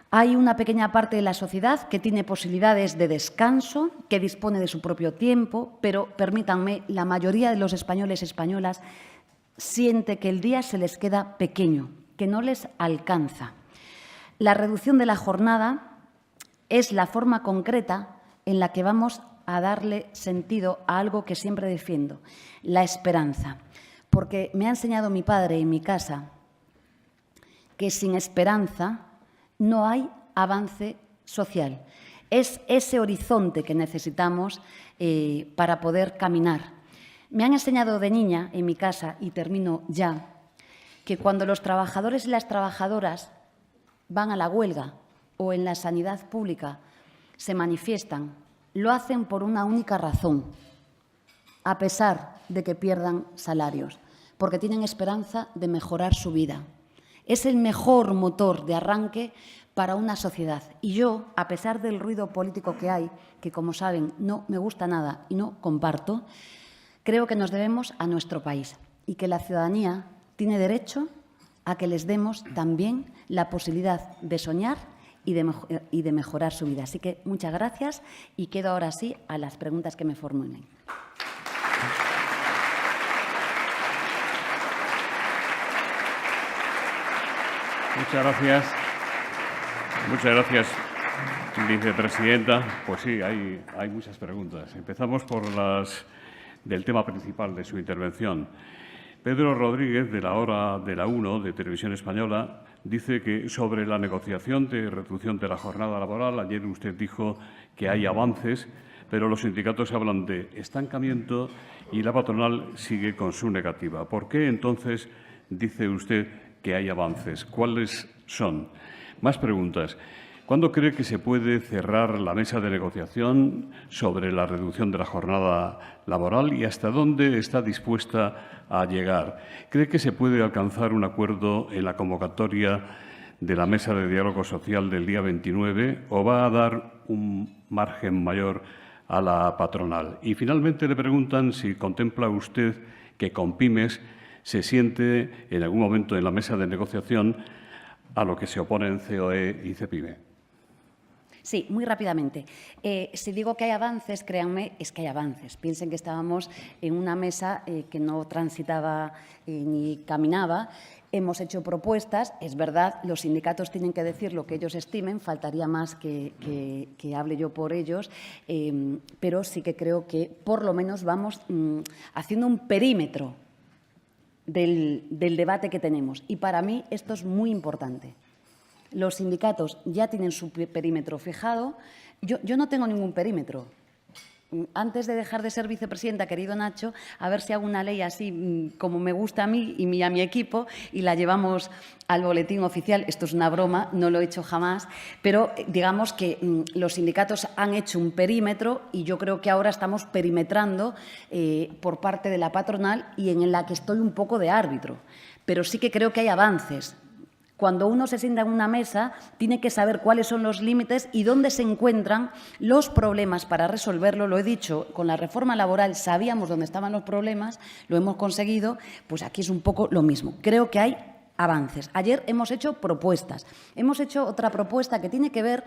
Hay una pequeña parte de la sociedad que tiene posibilidades de descanso, que dispone de su propio tiempo, pero, permítanme, la mayoría de los españoles y españolas siente que el día se les queda pequeño, que no les alcanza. La reducción de la jornada es la forma concreta en la que vamos a darle sentido a algo que siempre defiendo, la esperanza. Porque me ha enseñado mi padre en mi casa que sin esperanza no hay avance social. Es ese horizonte que necesitamos para poder caminar. Me han enseñado de niña en mi casa, y termino ya, que cuando los trabajadores y las trabajadoras van a la huelga o en la sanidad pública se manifiestan, lo hacen por una única razón, a pesar de que pierdan salarios, porque tienen esperanza de mejorar su vida. Es el mejor motor de arranque para una sociedad. Y yo, a pesar del ruido político que hay, que como saben no me gusta nada y no comparto, creo que nos debemos a nuestro país y que la ciudadanía tiene derecho a que les demos también la posibilidad de soñar y de mejorar su vida. Así que muchas gracias y quedo ahora sí a las preguntas que me formulen. Muchas gracias. Muchas gracias, vicepresidenta. Pues sí, hay muchas preguntas. Empezamos por las del tema principal de su intervención. Pedro Rodríguez, de La Hora de la 1, de Televisión Española, dice que sobre la negociación de reducción de la jornada laboral, ayer usted dijo que hay avances, pero los sindicatos hablan de estancamiento y la patronal sigue con su negativa. ¿Por qué entonces dice usted que hay avances? ¿Cuáles son? Más preguntas. ¿Cuándo cree que se puede cerrar la mesa de negociación sobre la reducción de la jornada laboral y hasta dónde está dispuesta a llegar? ¿Cree que se puede alcanzar un acuerdo en la convocatoria de la mesa de diálogo social del día 29 o va a dar un margen mayor a la patronal? Y finalmente le preguntan si contempla usted que con pymes se siente en algún momento en la mesa de negociación a lo que se oponen COE y CEPIME. Sí, muy rápidamente. Si digo que hay avances, créanme, es que hay avances. Piensen que estábamos en una mesa que no transitaba ni caminaba. Hemos hecho propuestas. Es verdad, los sindicatos tienen que decir lo que ellos estimen. Faltaría más que hable yo por ellos. Pero sí que creo que por lo menos vamos haciendo un perímetro del debate que tenemos. Y para mí esto es muy importante. Los sindicatos ya tienen su perímetro fijado. Yo no tengo ningún perímetro. Antes de dejar de ser vicepresidenta, querido Nacho, a ver si hago una ley así como me gusta a mí y a mi equipo y la llevamos al boletín oficial. Esto es una broma, no lo he hecho jamás, pero digamos que los sindicatos han hecho un perímetro y yo creo que ahora estamos perimetrando por parte de la patronal y en la que estoy un poco de árbitro. Pero sí que creo que hay avances. Cuando uno se sienta en una mesa, tiene que saber cuáles son los límites y dónde se encuentran los problemas para resolverlo. Lo he dicho, con la reforma laboral sabíamos dónde estaban los problemas, lo hemos conseguido, pues aquí es un poco lo mismo. Creo que hay avances. Ayer hemos hecho propuestas. Hemos hecho otra propuesta que tiene que ver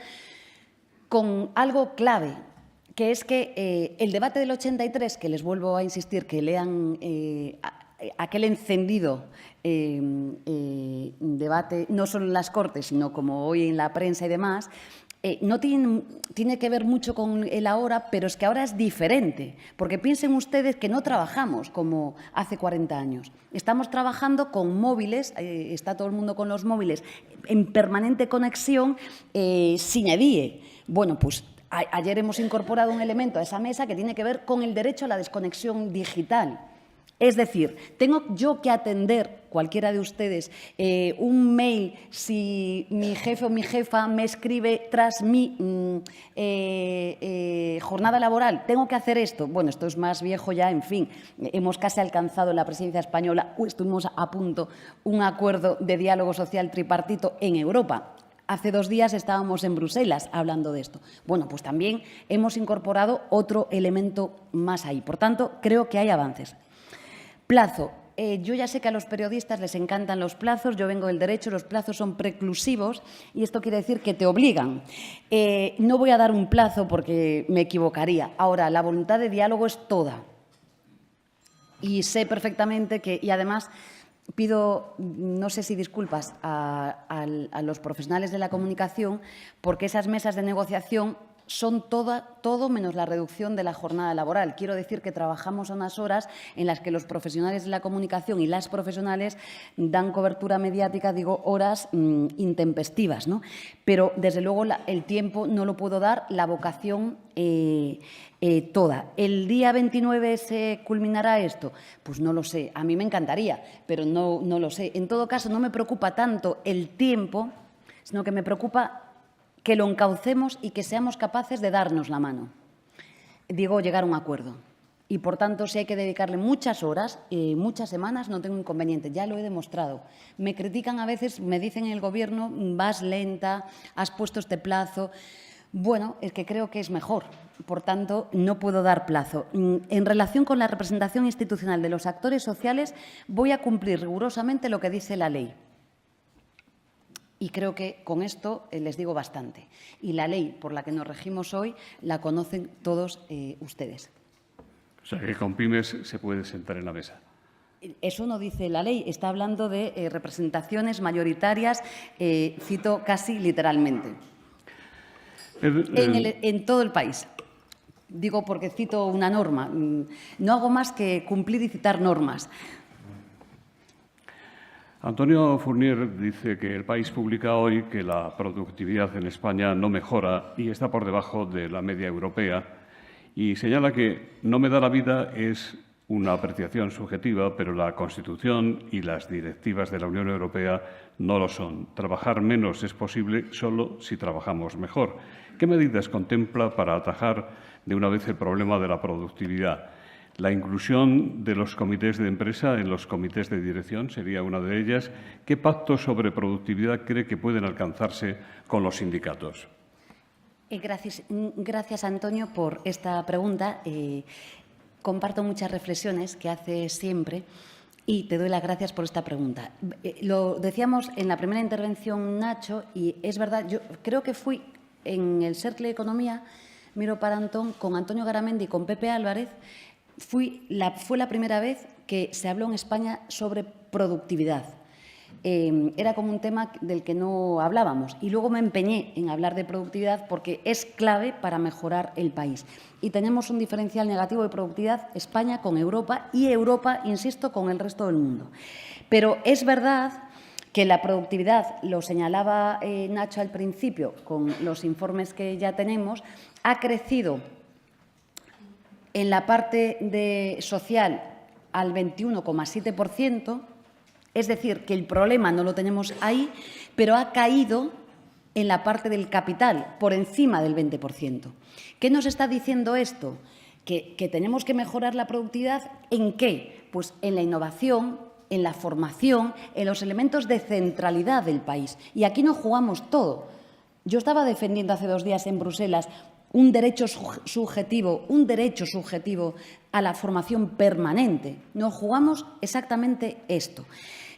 con algo clave, que es que el debate del 83, que les vuelvo a insistir que lean aquel encendido debate, no solo en las Cortes, sino como hoy en la prensa y demás, no tiene que ver mucho con el ahora, pero es que ahora es diferente, porque piensen ustedes que no trabajamos como hace 40 años. Estamos trabajando con móviles, está todo el mundo con los móviles en permanente conexión, sin EDIE. Bueno, pues ayer hemos incorporado un elemento a esa mesa que tiene que ver con el derecho a la desconexión digital. Es decir, tengo yo que atender, cualquiera de ustedes, un mail si mi jefe o mi jefa me escribe tras mi jornada laboral. ¿Tengo que hacer esto? Bueno, esto es más viejo ya, en fin. Hemos casi alcanzado en la presidencia española, estuvimos a punto, un acuerdo de diálogo social tripartito en Europa. Hace 2 días estábamos en Bruselas hablando de esto. Bueno, pues también hemos incorporado otro elemento más ahí. Por tanto, creo que hay avances. Plazo. Yo ya sé que a los periodistas les encantan los plazos, yo vengo del derecho, los plazos son preclusivos y esto quiere decir que te obligan. No voy a dar un plazo porque me equivocaría. Ahora, la voluntad de diálogo es toda. Y sé perfectamente que, y además pido, no sé si disculpas, a los profesionales de la comunicación porque esas mesas de negociación son todo menos la reducción de la jornada laboral. Quiero decir que trabajamos a unas horas en las que los profesionales de la comunicación y las profesionales dan cobertura mediática, digo, horas intempestivas, ¿no? Pero, desde luego, el tiempo no lo puedo dar, la vocación toda. ¿El día 29 se culminará esto? Pues no lo sé. A mí me encantaría, pero no lo sé. En todo caso, no me preocupa tanto el tiempo, sino que me preocupa que lo encaucemos y que seamos capaces de darnos la mano. Digo, llegar a un acuerdo. Y, por tanto, si hay que dedicarle muchas horas, muchas semanas, no tengo inconveniente. Ya lo he demostrado. Me critican a veces, me dicen en el Gobierno, vas lenta, has puesto este plazo. Bueno, es que creo que es mejor. Por tanto, no puedo dar plazo. En relación con la representación institucional de los actores sociales, voy a cumplir rigurosamente lo que dice la ley. Y creo que con esto les digo bastante. Y la ley por la que nos regimos hoy la conocen todos ustedes. O sea, que con pymes se puede sentar en la mesa. Eso no dice la ley. Está hablando de representaciones mayoritarias, cito casi literalmente, en todo el país. Digo porque cito una norma. No hago más que cumplir y citar normas. Antonio Fournier dice que El País publica hoy que la productividad en España no mejora y está por debajo de la media europea y señala que no me da la vida es una apreciación subjetiva, pero la Constitución y las directivas de la Unión Europea no lo son. Trabajar menos es posible solo si trabajamos mejor. ¿Qué medidas contempla para atajar de una vez el problema de la productividad? La inclusión de los comités de empresa en los comités de dirección sería una de ellas. ¿Qué pactos sobre productividad cree que pueden alcanzarse con los sindicatos? Gracias, Antonio, por esta pregunta. Comparto muchas reflexiones que hace siempre y te doy las gracias por esta pregunta. Lo decíamos en la primera intervención, Nacho, y es verdad, yo creo que fui en el Cercle de Economía, miro para Antón, con Antonio Garamendi y con Pepe Álvarez. Fue la primera vez que se habló en España sobre productividad. Era como un tema del que no hablábamos y luego me empeñé en hablar de productividad porque es clave para mejorar el país. Y tenemos un diferencial negativo de productividad España con Europa y Europa, insisto, con el resto del mundo. Pero es verdad que la productividad, lo señalaba Nacho al principio con los informes que ya tenemos, ha crecido en la parte social al 21,7%, es decir, que el problema no lo tenemos ahí, pero ha caído en la parte del capital, por encima del 20%. ¿Qué nos está diciendo esto? Que tenemos que mejorar la productividad, ¿en qué? Pues en la innovación, en la formación, en los elementos de centralidad del país. Y aquí no jugamos todo. Yo estaba defendiendo hace 2 días en Bruselas un derecho subjetivo a la formación permanente. Nos jugamos exactamente esto.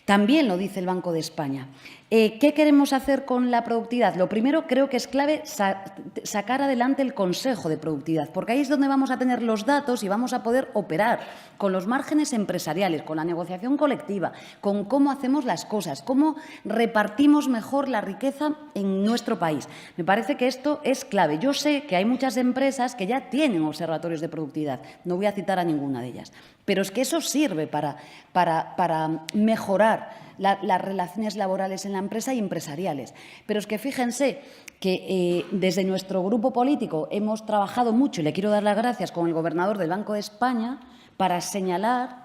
También lo dice el Banco de España. ¿Qué queremos hacer con la productividad? Lo primero, creo que es clave sacar adelante el Consejo de Productividad, porque ahí es donde vamos a tener los datos y vamos a poder operar con los márgenes empresariales, con la negociación colectiva, con cómo hacemos las cosas, cómo repartimos mejor la riqueza en nuestro país. Me parece que esto es clave. Yo sé que hay muchas empresas que ya tienen observatorios de productividad. No voy a citar a ninguna de ellas. Pero es que eso sirve para mejorar las relaciones laborales en la empresa y empresariales. Pero es que fíjense que desde nuestro grupo político hemos trabajado mucho, y le quiero dar las gracias, con el gobernador del Banco de España para señalar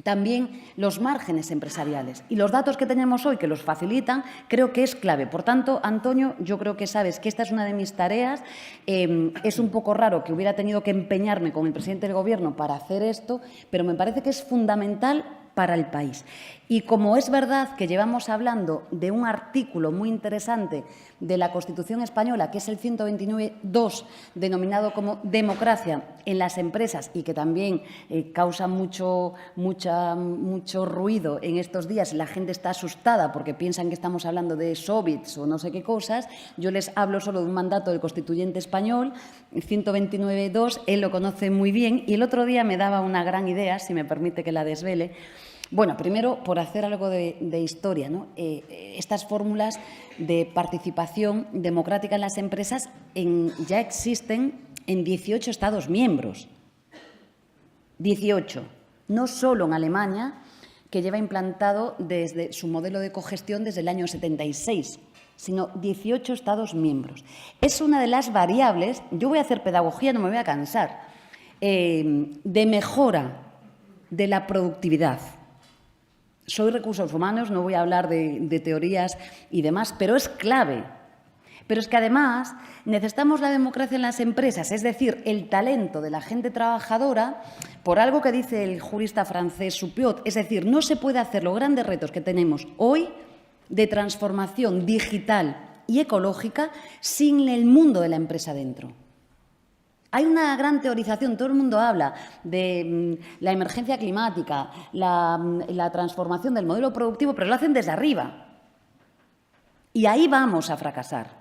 también los márgenes empresariales. Y los datos que tenemos hoy, que los facilitan, creo que es clave. Por tanto, Antonio, yo creo que sabes que esta es una de mis tareas. Es un poco raro que hubiera tenido que empeñarme con el presidente del Gobierno para hacer esto, pero me parece que es fundamental para el país. Y como es verdad que llevamos hablando de un artículo muy interesante de la Constitución española, que es el 129.2, denominado como democracia en las empresas, y que también causa mucho ruido en estos días, la gente está asustada porque piensan que estamos hablando de soviets o no sé qué cosas, yo les hablo solo de un mandato del constituyente español, 129.2, él lo conoce muy bien, y el otro día me daba una gran idea, si me permite que la desvele, Bueno, primero, por hacer algo de historia, ¿no? Estas fórmulas de participación democrática en las empresas ya existen en 18 Estados miembros. 18. No solo en Alemania, que lleva implantado desde su modelo de cogestión desde el año 76, sino 18 Estados miembros. Es una de las variables, yo voy a hacer pedagogía, no me voy a cansar, de mejora de la productividad. Soy recursos humanos, no voy a hablar de teorías y demás, pero es clave. Pero es que además necesitamos la democracia en las empresas, es decir, el talento de la gente trabajadora, por algo que dice el jurista francés Supiot, es decir, no se puede hacer los grandes retos que tenemos hoy de transformación digital y ecológica sin el mundo de la empresa dentro. Hay una gran teorización, todo el mundo habla de la emergencia climática, la transformación del modelo productivo, pero lo hacen desde arriba. Y ahí vamos a fracasar.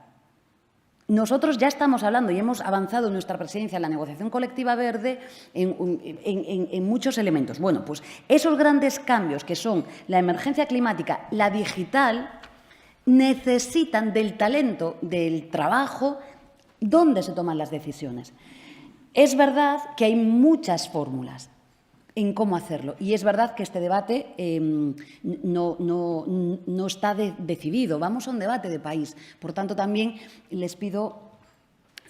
Nosotros ya estamos hablando y hemos avanzado en nuestra presencia en la negociación colectiva verde en muchos elementos. Bueno, pues esos grandes cambios que son la emergencia climática, la digital, necesitan del talento, del trabajo, donde se toman las decisiones. Es verdad que hay muchas fórmulas en cómo hacerlo y es verdad que este debate no está decidido. Vamos a un debate de país. Por tanto, también les pido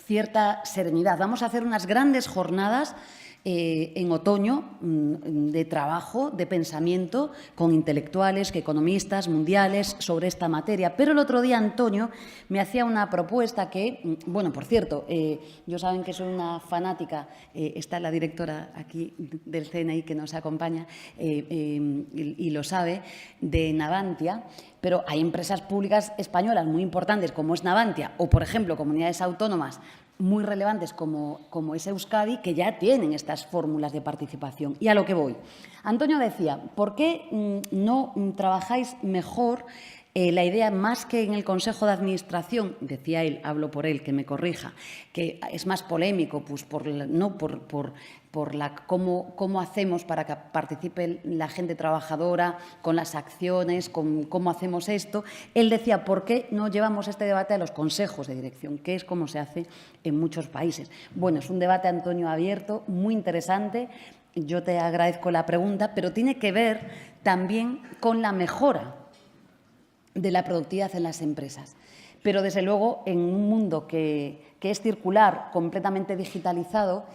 cierta serenidad. Vamos a hacer unas grandes jornadas en otoño de trabajo, de pensamiento, con intelectuales, economistas mundiales sobre esta materia. Pero el otro día Antonio me hacía una propuesta que, bueno, por cierto, yo saben que soy una fanática, está la directora aquí del CNI que nos acompaña y lo sabe, de Navantia, pero hay empresas públicas españolas muy importantes como es Navantia o, por ejemplo, comunidades autónomas muy relevantes como es Euskadi, que ya tienen estas fórmulas de participación. Y a lo que voy. Antonio decía, ¿por qué no trabajáis mejor la idea más que en el Consejo de Administración? Decía él, hablo por él, que me corrija, que es más polémico, pues cómo hacemos para que participe la gente trabajadora con las acciones, con cómo hacemos esto. Él decía, ¿por qué no llevamos este debate a los consejos de dirección? Que es como se hace en muchos países. Bueno, es un debate, Antonio, abierto, muy interesante. Yo te agradezco la pregunta, pero tiene que ver también con la mejora de la productividad en las empresas. Pero, desde luego, en un mundo que es circular, completamente digitalizado,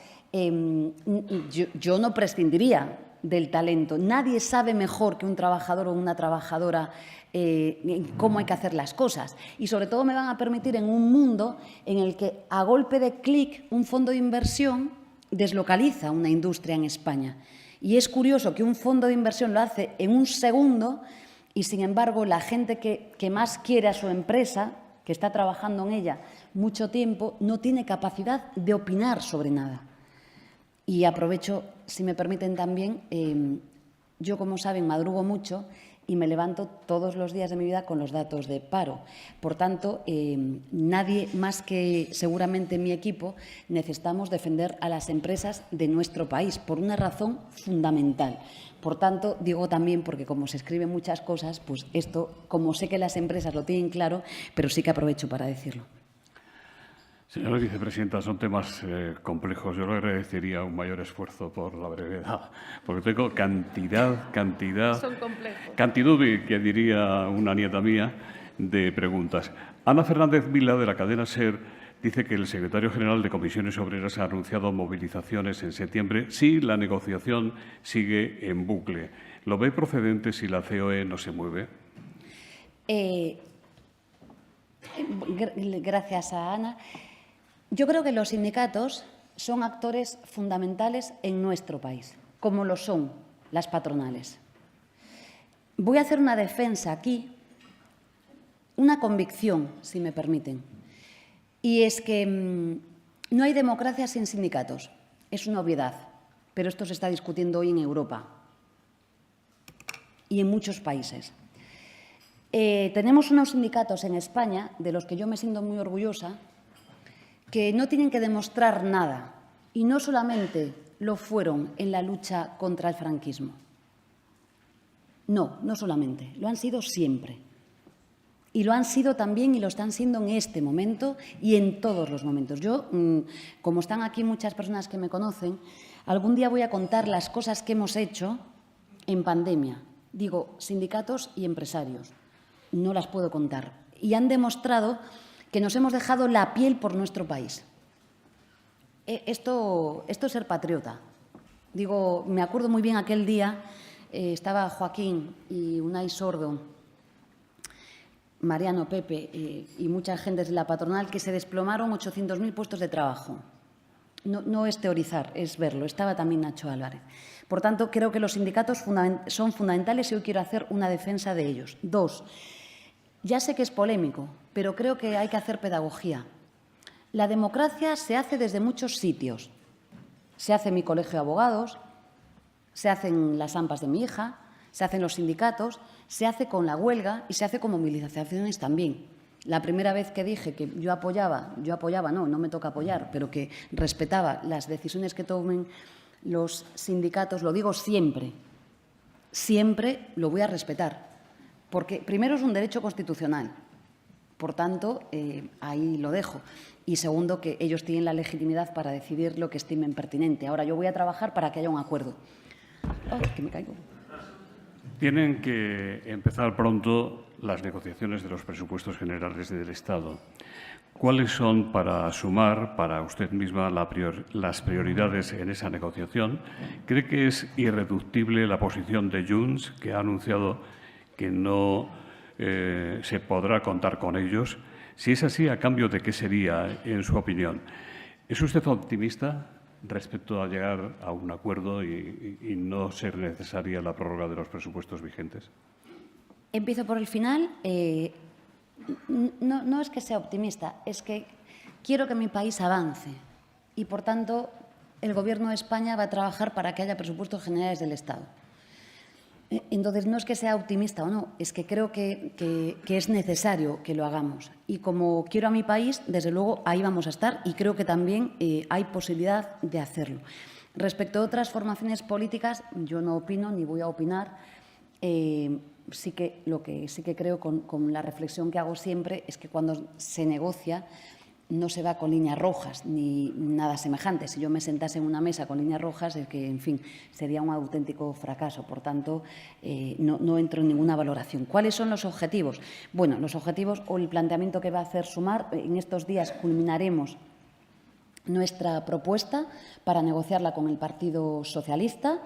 yo no prescindiría del talento. Nadie sabe mejor que un trabajador o una trabajadora cómo hay que hacer las cosas. Y, sobre todo, me van a permitir en un mundo en el que, a golpe de clic, un fondo de inversión deslocaliza una industria en España. Y es curioso que un fondo de inversión lo hace en un segundo y, sin embargo, la gente que más quiere a su empresa, que está trabajando en ella mucho tiempo, no tiene capacidad de opinar sobre nada. Y aprovecho, si me permiten también, yo, como saben, madrugo mucho y me levanto todos los días de mi vida con los datos de paro. Por tanto, nadie más que seguramente mi equipo necesitamos defender a las empresas de nuestro país por una razón fundamental. Por tanto, digo también, porque como se escriben muchas cosas, pues esto, como sé que las empresas lo tienen claro, pero sí que aprovecho para decirlo. Señora vicepresidenta, son temas complejos. Yo le agradecería un mayor esfuerzo por la brevedad, porque tengo cantidad, son complejos. Cantidad, que diría una nieta mía, de preguntas. Ana Fernández Vila, de la cadena SER, dice que el secretario general de Comisiones Obreras ha anunciado movilizaciones en septiembre si la negociación sigue en bucle. ¿Lo ve procedente si la COE no se mueve? Gracias a Ana. Yo creo que los sindicatos son actores fundamentales en nuestro país, como lo son las patronales. Voy a hacer una defensa aquí, una convicción, si me permiten. Y es que no hay democracia sin sindicatos. Es una obviedad, pero esto se está discutiendo hoy en Europa y en muchos países. Tenemos unos sindicatos en España, de los que yo me siento muy orgullosa, que no tienen que demostrar nada, y no solamente lo fueron en la lucha contra el franquismo. No, no solamente, lo han sido siempre. Y lo han sido también y lo están siendo en este momento y en todos los momentos. Yo, como están aquí muchas personas que me conocen, algún día voy a contar las cosas que hemos hecho en pandemia. Digo, sindicatos y empresarios. No las puedo contar. Y han demostrado que nos hemos dejado la piel por nuestro país. Esto es ser patriota. Digo, me acuerdo muy bien aquel día, estaba Joaquín y Unai Sordo, Mariano, Pepe y mucha gente de la patronal, que se desplomaron 800.000 puestos de trabajo. No es teorizar, es verlo. Estaba también Nacho Álvarez. Por tanto, creo que los sindicatos son fundamentales y hoy quiero hacer una defensa de ellos. 2, ya sé que es polémico, pero creo que hay que hacer pedagogía. La democracia se hace desde muchos sitios. Se hace en mi colegio de abogados, se hace en las AMPAs de mi hija, se hace en los sindicatos, se hace con la huelga y se hace con movilizaciones también. La primera vez que dije que yo apoyaba, no me toca apoyar, pero que respetaba las decisiones que tomen los sindicatos, lo digo siempre, siempre lo voy a respetar, porque primero es un derecho constitucional, por tanto, ahí lo dejo. Y segundo, que ellos tienen la legitimidad para decidir lo que estimen pertinente. Ahora, yo voy a trabajar para que haya un acuerdo. Oh, que me caigo. Tienen que empezar pronto las negociaciones de los presupuestos generales del Estado. ¿Cuáles son, para sumar para usted misma las prioridades en esa negociación? ¿Cree que es irreductible la posición de Junts, que ha anunciado que no se podrá contar con ellos? Si es así, ¿a cambio de qué sería, en su opinión? ¿Es usted optimista respecto a llegar a un acuerdo y no ser necesaria la prórroga de los presupuestos vigentes? Empiezo por el final. No es que sea optimista, es que quiero que mi país avance y, por tanto, el Gobierno de España va a trabajar para que haya presupuestos generales del Estado. Entonces, no es que sea optimista o no, es que creo que es necesario que lo hagamos. Y como quiero a mi país, desde luego, ahí vamos a estar y creo que también hay posibilidad de hacerlo. Respecto a otras formaciones políticas, yo no opino ni voy a opinar. Lo que sí que creo, con la reflexión que hago siempre, es que cuando se negocia no se va con líneas rojas ni nada semejante. Si yo me sentase en una mesa con líneas rojas, es que, en fin, sería un auténtico fracaso. Por tanto, no entro en ninguna valoración. ¿Cuáles son los objetivos? Bueno, los objetivos o el planteamiento que va a hacer Sumar, en estos días culminaremos nuestra propuesta para negociarla con el Partido Socialista,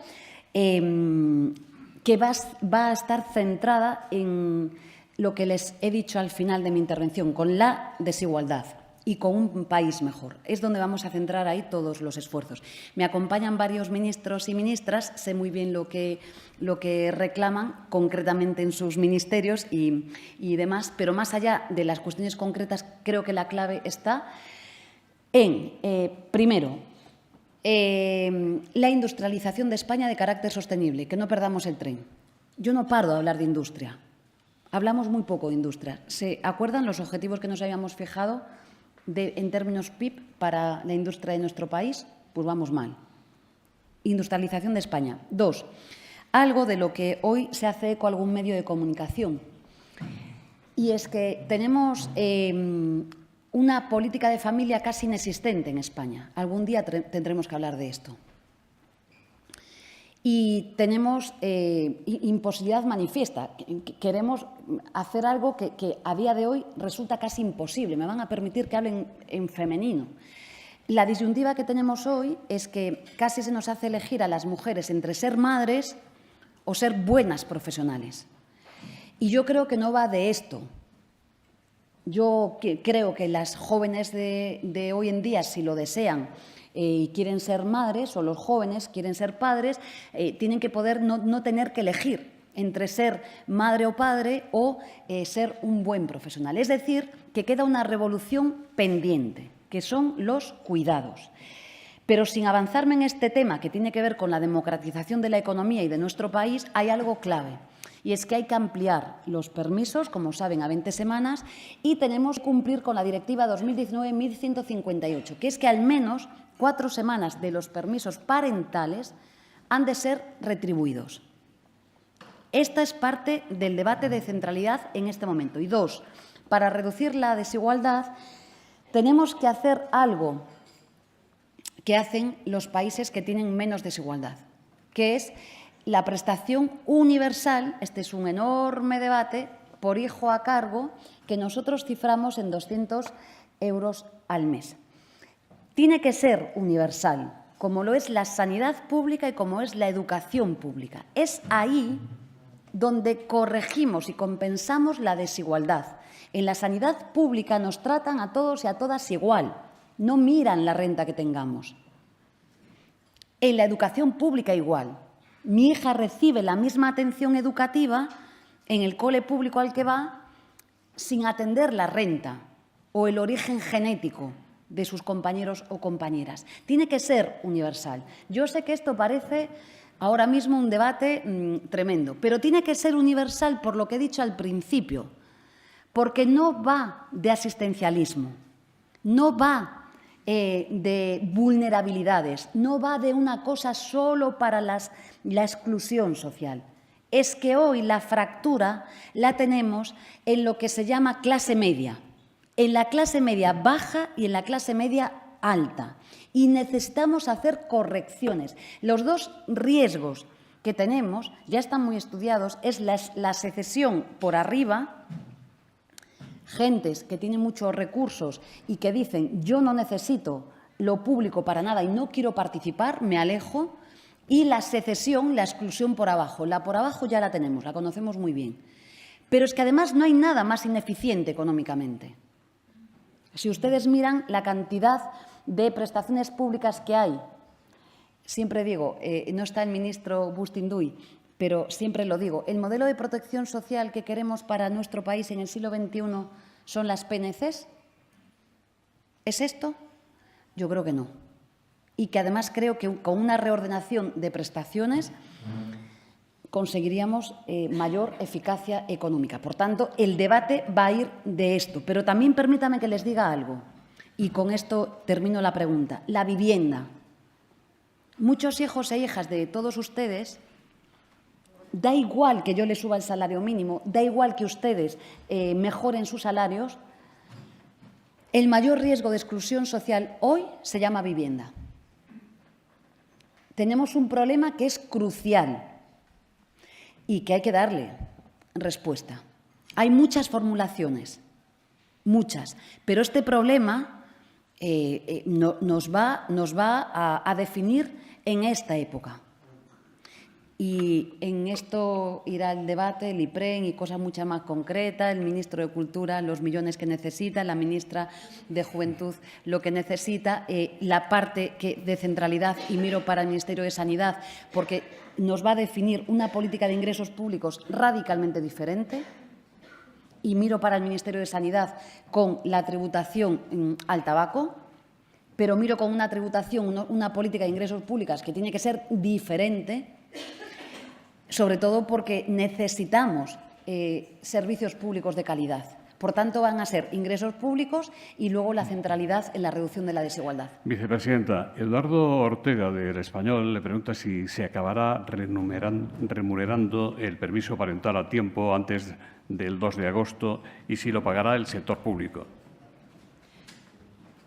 que va a estar centrada en lo que les he dicho al final de mi intervención, con la desigualdad y con un país mejor. Es donde vamos a centrar ahí todos los esfuerzos. Me acompañan varios ministros y ministras, sé muy bien lo que reclaman concretamente en sus ministerios y demás, pero más allá de las cuestiones concretas, creo que la clave está en, primero, la industrialización de España de carácter sostenible, que no perdamos el tren. Yo no paro de hablar de industria. Hablamos muy poco de industria. ¿Se acuerdan los objetivos que nos habíamos fijado en términos PIB para la industria de nuestro país? Pues vamos mal. Industrialización de España. 2, algo de lo que hoy se hace eco algún medio de comunicación. Y es que tenemos una política de familia casi inexistente en España. Algún día tendremos que hablar de esto. Y tenemos imposibilidad manifiesta. Queremos hacer algo que a día de hoy resulta casi imposible. Me van a permitir que hable en femenino. La disyuntiva que tenemos hoy es que casi se nos hace elegir a las mujeres entre ser madres o ser buenas profesionales. Y yo creo que no va de esto. Yo creo que las jóvenes de hoy en día, si lo desean, y quieren ser madres, o los jóvenes quieren ser padres, tienen que poder no tener que elegir entre ser madre o padre o ser un buen profesional. Es decir, que queda una revolución pendiente, que son los cuidados. Pero sin avanzarme en este tema, que tiene que ver con la democratización de la economía y de nuestro país, hay algo clave. Y es que hay que ampliar los permisos, como saben, a 20 semanas y tenemos que cumplir con la Directiva 2019-1158, que es que al menos 4 semanas de los permisos parentales han de ser retribuidos. Esta es parte del debate de centralidad en este momento. Y dos, para reducir la desigualdad tenemos que hacer algo que hacen los países que tienen menos desigualdad, que es la prestación universal. Este es un enorme debate por hijo a cargo que nosotros ciframos en 200 euros al mes. Tiene que ser universal, como lo es la sanidad pública y como es la educación pública. Es ahí donde corregimos y compensamos la desigualdad. En la sanidad pública nos tratan a todos y a todas igual, no miran la renta que tengamos. En la educación pública igual. Mi hija recibe la misma atención educativa en el cole público al que va sin atender la renta o el origen genético de sus compañeros o compañeras. Tiene que ser universal. Yo sé que esto parece ahora mismo un debate tremendo, pero tiene que ser universal por lo que he dicho al principio, porque no va de asistencialismo, no va de vulnerabilidades, no va de una cosa solo para la exclusión social. Es que hoy la fractura la tenemos en lo que se llama clase media, en la clase media baja y en la clase media alta. Y necesitamos hacer correcciones. Los dos riesgos que tenemos, ya están muy estudiados, es la secesión por arriba, gentes que tienen muchos recursos y que dicen yo no necesito lo público para nada y no quiero participar, me alejo, y la secesión, la exclusión por abajo. La por abajo ya la tenemos, la conocemos muy bien. Pero es que además no hay nada más ineficiente económicamente. Si ustedes miran la cantidad de prestaciones públicas que hay, siempre digo, no está el ministro Bustinduy, pero siempre lo digo, el modelo de protección social que queremos para nuestro país en el siglo XXI son las PNCs. ¿Es esto? Yo creo que no. Y que además creo que con una reordenación de prestaciones conseguiríamos mayor eficacia económica. Por tanto, el debate va a ir de esto. Pero también permítanme que les diga algo, y con esto termino la pregunta. La vivienda. Muchos hijos e hijas de todos ustedes, da igual que yo les suba el salario mínimo, da igual que ustedes mejoren sus salarios, el mayor riesgo de exclusión social hoy se llama vivienda. Tenemos un problema que es crucial y que hay que darle respuesta. Hay muchas formulaciones, muchas, pero este problema nos va a definir en esta época. Y en esto irá el debate, el IPREN y cosas mucho más concretas, el ministro de Cultura, los millones que necesita, la ministra de Juventud, lo que necesita, la parte de centralidad, y miro para el Ministerio de Sanidad, porque nos va a definir una política de ingresos públicos radicalmente y miro para el Ministerio de Sanidad con la tributación al tabaco, pero miro con una tributación, una política de ingresos públicos que tiene que ser diferente, sobre todo porque necesitamos servicios públicos de calidad. Por tanto, van a ser ingresos públicos y luego la centralidad en la reducción de la desigualdad. Vicepresidenta, Eduardo Ortega, del Español, le pregunta si se acabará remunerando el permiso parental a tiempo antes del 2 de agosto y si lo pagará el sector público.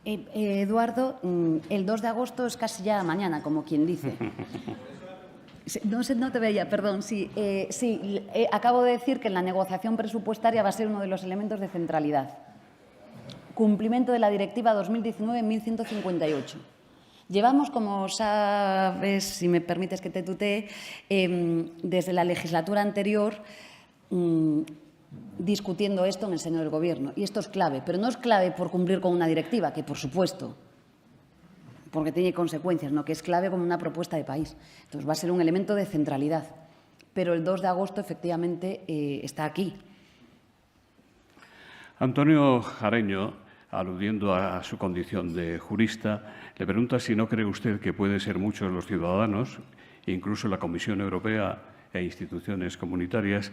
Eduardo, el 2 de agosto es casi ya mañana, como quien dice. No te veía, perdón. Sí, acabo de decir que en la negociación presupuestaria va a ser uno de los elementos de centralidad. Cumplimiento de la Directiva 2019-1158. Llevamos, como sabes, si me permites que te tutee, desde la legislatura anterior discutiendo esto en el seno del Gobierno. Y esto es clave, pero no es clave por cumplir con una directiva, que por supuesto, porque tiene consecuencias, ¿no?, que es clave como una propuesta de país. Entonces, va a ser un elemento de centralidad. Pero el 2 de agosto, efectivamente, está aquí. Antonio Jareño, aludiendo a su condición de jurista, le pregunta si no cree usted que pueden ser muchos los ciudadanos, incluso la Comisión Europea e instituciones comunitarias,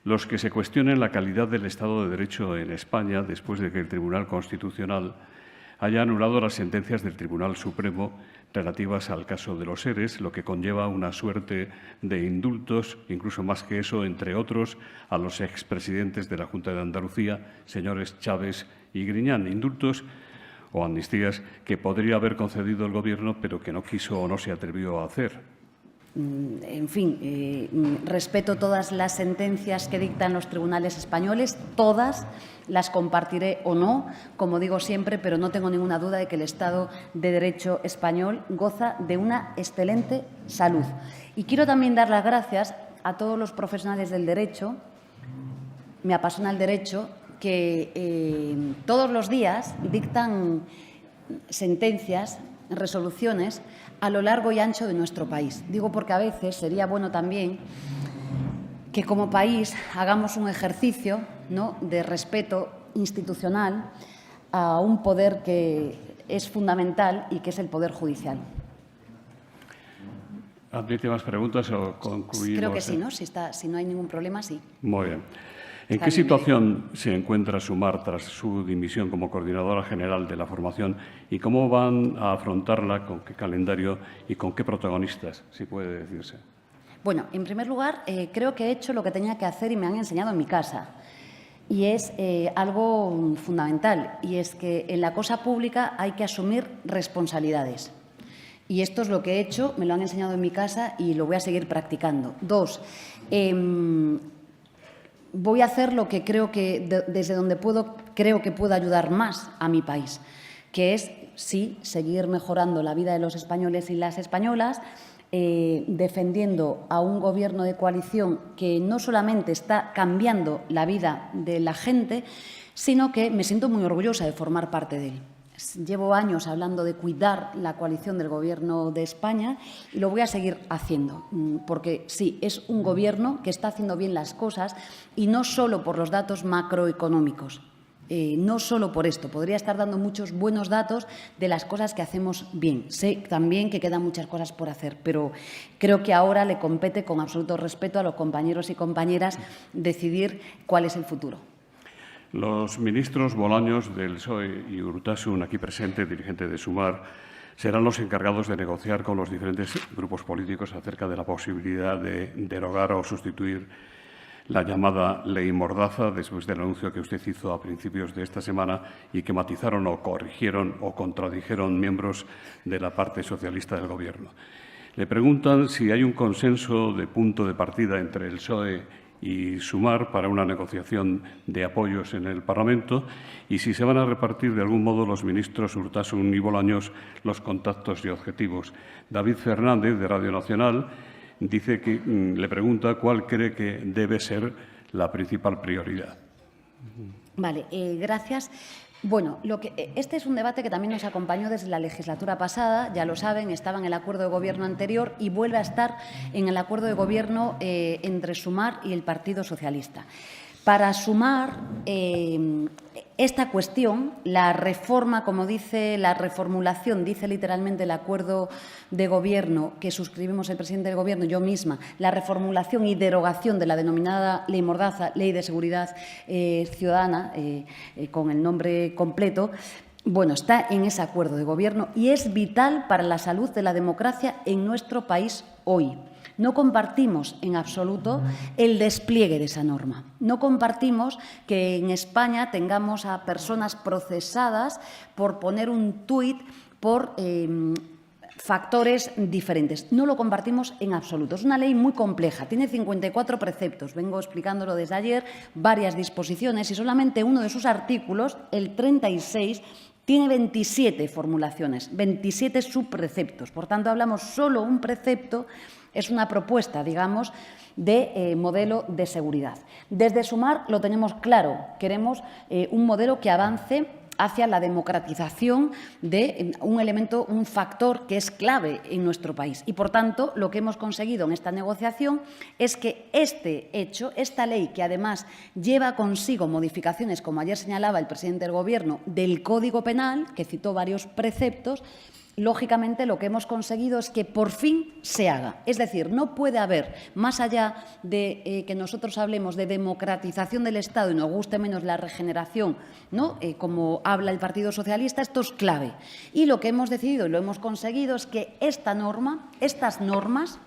los que se cuestionen la calidad del Estado de Derecho en España después de que el Tribunal Constitucional haya anulado las sentencias del Tribunal Supremo relativas al caso de los ERES, lo que conlleva una suerte de indultos, incluso más que eso, entre otros, a los expresidentes de la Junta de Andalucía, señores Chávez y Griñán. Indultos o amnistías que podría haber concedido el Gobierno, pero que no quiso o no se atrevió a hacer. En fin, respeto todas las sentencias que dictan los tribunales españoles, todas las compartiré o no, como digo siempre, pero no tengo ninguna duda de que el Estado de Derecho español goza de una excelente salud. Y quiero también dar las gracias a todos los profesionales del derecho, me apasiona el derecho, que todos los días dictan sentencias, resoluciones a lo largo y ancho de nuestro país. Digo porque a veces sería bueno también que como país hagamos un ejercicio, ¿no?, de respeto institucional a un poder que es fundamental y que es el Poder Judicial. ¿Admite más preguntas o concluimos? Creo que sí, ¿no? Si no hay ningún problema, sí. Muy bien. ¿En qué situación se encuentra Sumar tras su dimisión como coordinadora general de la formación y cómo van a afrontarla, con qué calendario y con qué protagonistas, si puede decirse? Bueno, en primer lugar, creo que he hecho lo que tenía que hacer y me han enseñado en mi casa. Y es algo fundamental, y es que en la cosa pública hay que asumir responsabilidades. Y esto es lo que he hecho, me lo han enseñado en mi casa y lo voy a seguir practicando. 2, voy a hacer lo que creo que, desde donde puedo, creo que puedo ayudar más a mi país, que es, sí, seguir mejorando la vida de los españoles y las españolas, defendiendo a un Gobierno de coalición que no solamente está cambiando la vida de la gente, sino que me siento muy orgullosa de formar parte de él. Llevo años hablando de cuidar la coalición del Gobierno de España y lo voy a seguir haciendo, porque sí, es un Gobierno que está haciendo bien las cosas y no solo por los datos macroeconómicos, no solo por esto. Podría estar dando muchos buenos datos de las cosas que hacemos bien. Sé también que quedan muchas cosas por hacer, pero creo que ahora le compete, con absoluto respeto a los compañeros y compañeras, decidir cuál es el futuro. Los ministros Bolaños del PSOE y Urtasun, aquí presente, dirigente de Sumar, serán los encargados de negociar con los diferentes grupos políticos acerca de la posibilidad de derogar o sustituir la llamada Ley Mordaza, después del anuncio que usted hizo a principios de esta semana y que matizaron o corrigieron o contradijeron miembros de la parte socialista del Gobierno. Le preguntan si hay un consenso de punto de partida entre el PSOE y Sumar para una negociación de apoyos en el Parlamento y si se van a repartir de algún modo los ministros Urtasun y Bolaños los contactos y objetivos. David Fernández, de Radio Nacional, dice que le pregunta cuál cree que debe ser la principal prioridad. Vale, gracias. Bueno, este es un debate que también nos acompañó desde la legislatura pasada, ya lo saben, estaba en el acuerdo de gobierno anterior y vuelve a estar en el acuerdo de gobierno entre Sumar y el Partido Socialista. Para Sumar, esta cuestión, la reforma, como dice la reformulación, dice literalmente el acuerdo de gobierno que suscribimos el presidente del Gobierno y yo misma, la reformulación y derogación de la denominada Ley Mordaza, Ley de Seguridad Ciudadana, con el nombre completo, bueno, está en ese acuerdo de gobierno y es vital para la salud de la democracia en nuestro país hoy. No compartimos en absoluto el despliegue de esa norma. No compartimos que en España tengamos a personas procesadas por poner un tuit por factores diferentes. No lo compartimos en absoluto. Es una ley muy compleja. Tiene 54 preceptos. Vengo explicándolo desde ayer, varias disposiciones y solamente uno de sus artículos, el 36, tiene 27 formulaciones, 27 subpreceptos. Por tanto, hablamos solo un precepto. Es una propuesta, digamos, de modelo de seguridad. Desde Sumar lo tenemos claro. Queremos un modelo que avance hacia la democratización de un elemento, un factor que es clave en nuestro país. Y, por tanto, lo que hemos conseguido en esta negociación es que este hecho, esta ley, que además lleva consigo modificaciones, como ayer señalaba el presidente del Gobierno, del Código Penal, que citó varios preceptos, lógicamente, lo que hemos conseguido es que por fin se haga. Es decir, no puede haber, más allá de que nosotros hablemos de democratización del Estado y nos guste menos la regeneración, ¿no? Como habla el Partido Socialista, esto es clave. Y lo que hemos decidido y lo hemos conseguido es que estas normas,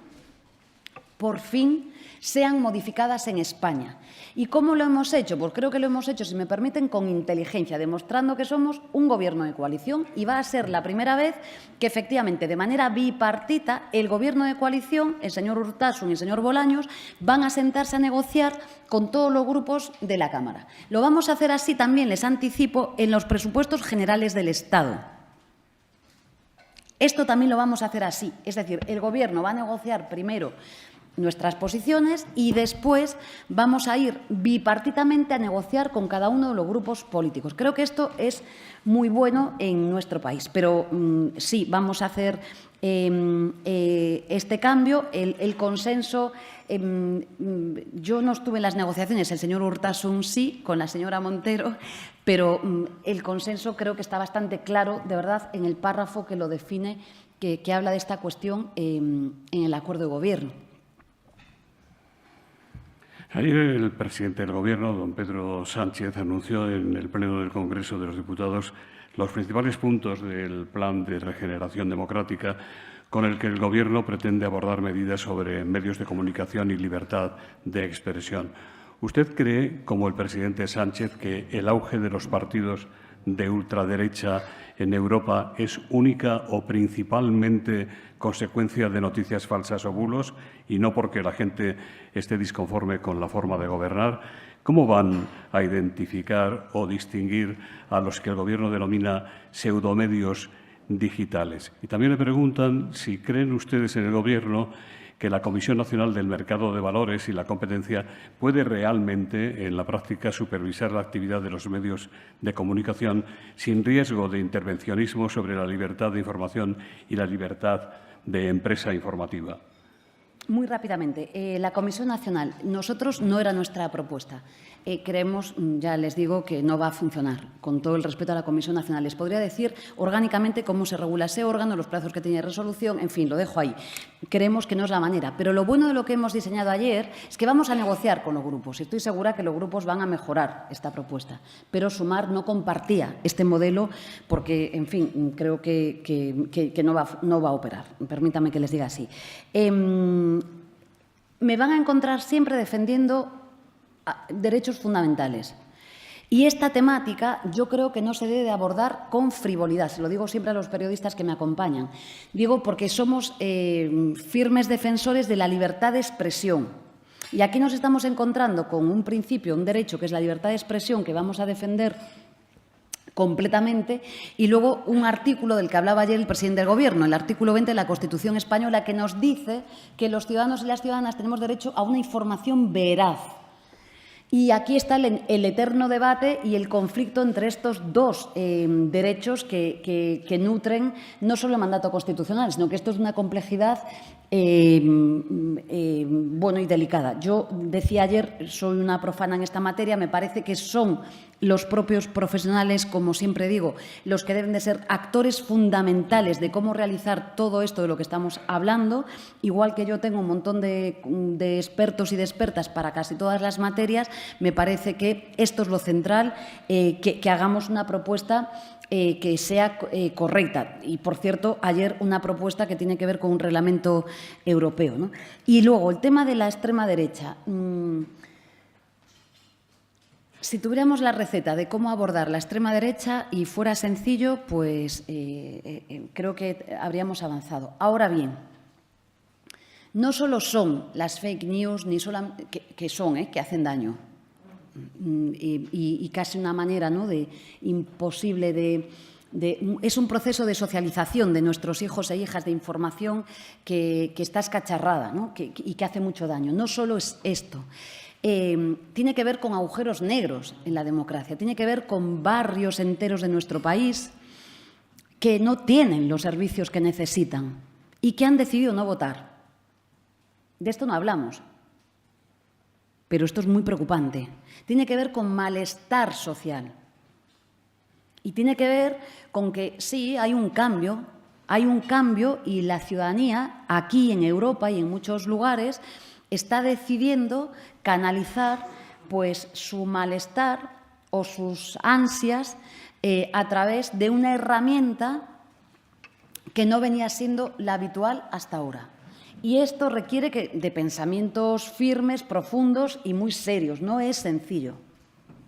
por fin, sean modificadas en España. ¿Y cómo lo hemos hecho? Pues creo que lo hemos hecho, si me permiten, con inteligencia, demostrando que somos un Gobierno de coalición y va a ser la primera vez que, efectivamente, de manera bipartita, el Gobierno de coalición, el señor Urtasun y el señor Bolaños, van a sentarse a negociar con todos los grupos de la Cámara. Lo vamos a hacer así también, les anticipo, en los presupuestos generales del Estado. Esto también lo vamos a hacer así, es decir, el Gobierno va a negociar primero nuestras posiciones y después vamos a ir bipartitamente a negociar con cada uno de los grupos políticos. Creo que esto es muy bueno en nuestro país, pero sí, vamos a hacer este cambio, el consenso. Yo no estuve en las negociaciones, el señor Urtasun sí, con la señora Montero, pero el consenso creo que está bastante claro, de verdad, en el párrafo que lo define, que habla de esta cuestión en el acuerdo de gobierno. Ayer el presidente del Gobierno, don Pedro Sánchez, anunció en el Pleno del Congreso de los Diputados los principales puntos del Plan de Regeneración Democrática con el que el Gobierno pretende abordar medidas sobre medios de comunicación y libertad de expresión. ¿Usted cree, como el presidente Sánchez, que el auge de los partidos de ultraderecha en Europa es única o principalmente consecuencia de noticias falsas o bulos y no porque la gente esté disconforme con la forma de gobernar? ¿Cómo van a identificar o distinguir a los que el Gobierno denomina pseudomedios digitales? Y también le preguntan si creen ustedes en el Gobierno que la Comisión Nacional del Mercado de Valores y la Competencia puede realmente, en la práctica, supervisar la actividad de los medios de comunicación sin riesgo de intervencionismo sobre la libertad de información y la libertad de empresa informativa. Muy rápidamente, la Comisión Nacional, nosotros no era nuestra propuesta. Creemos, ya les digo, que no va a funcionar, con todo el respeto a la Comisión Nacional. Les podría decir orgánicamente cómo se regula ese órgano, los plazos que tiene de resolución, en fin, lo dejo ahí. Creemos que no es la manera. Pero lo bueno de lo que hemos diseñado ayer es que vamos a negociar con los grupos. Y estoy segura que los grupos van a mejorar esta propuesta. Pero Sumar no compartía este modelo porque, en fin, creo que no va a operar. Permítanme que les diga así. Me van a encontrar siempre defendiendo derechos fundamentales. Y esta temática yo creo que no se debe abordar con frivolidad. Se lo digo siempre a los periodistas que me acompañan. Digo porque somos firmes defensores de la libertad de expresión. Y aquí nos estamos encontrando con un principio, un derecho, que es la libertad de expresión, que vamos a defender completamente, y luego un artículo del que hablaba ayer el presidente del Gobierno, el artículo 20 de la Constitución española, que nos dice que los ciudadanos y las ciudadanas tenemos derecho a una información veraz. Y aquí está el eterno debate y el conflicto entre estos dos derechos que nutren no solo el mandato constitucional, sino que esto es una complejidad bueno, y delicada. Yo decía ayer, soy una profana en esta materia, me parece que son los propios profesionales, como siempre digo, los que deben de ser actores fundamentales de cómo realizar todo esto de lo que estamos hablando, igual que yo tengo un montón de expertos y de expertas para casi todas las materias. Me parece que esto es lo central, que hagamos una propuesta que sea correcta. Y, por cierto, ayer una propuesta que tiene que ver con un reglamento europeo, ¿no? Y luego, el tema de la extrema derecha. Si tuviéramos la receta de cómo abordar la extrema derecha y fuera sencillo, pues creo que habríamos avanzado. Ahora bien, no solo son las fake news, ni solo que hacen daño. Y casi una manera, ¿no?, de imposible es un proceso de socialización de nuestros hijos e hijas de información que está escacharrada, ¿no?, y que hace mucho daño. No solo es esto. Tiene que ver con agujeros negros en la democracia, tiene que ver con barrios enteros de nuestro país que no tienen los servicios que necesitan y que han decidido no votar. De esto no hablamos. Pero esto es muy preocupante. Tiene que ver con malestar social. Y tiene que ver con que sí, hay un cambio Hay un cambio y la ciudadanía, aquí en Europa y en muchos lugares, está decidiendo canalizar pues, su malestar o sus ansias a través de una herramienta que no venía siendo la habitual hasta ahora. Y esto requiere de pensamientos firmes, profundos y muy serios. No es sencillo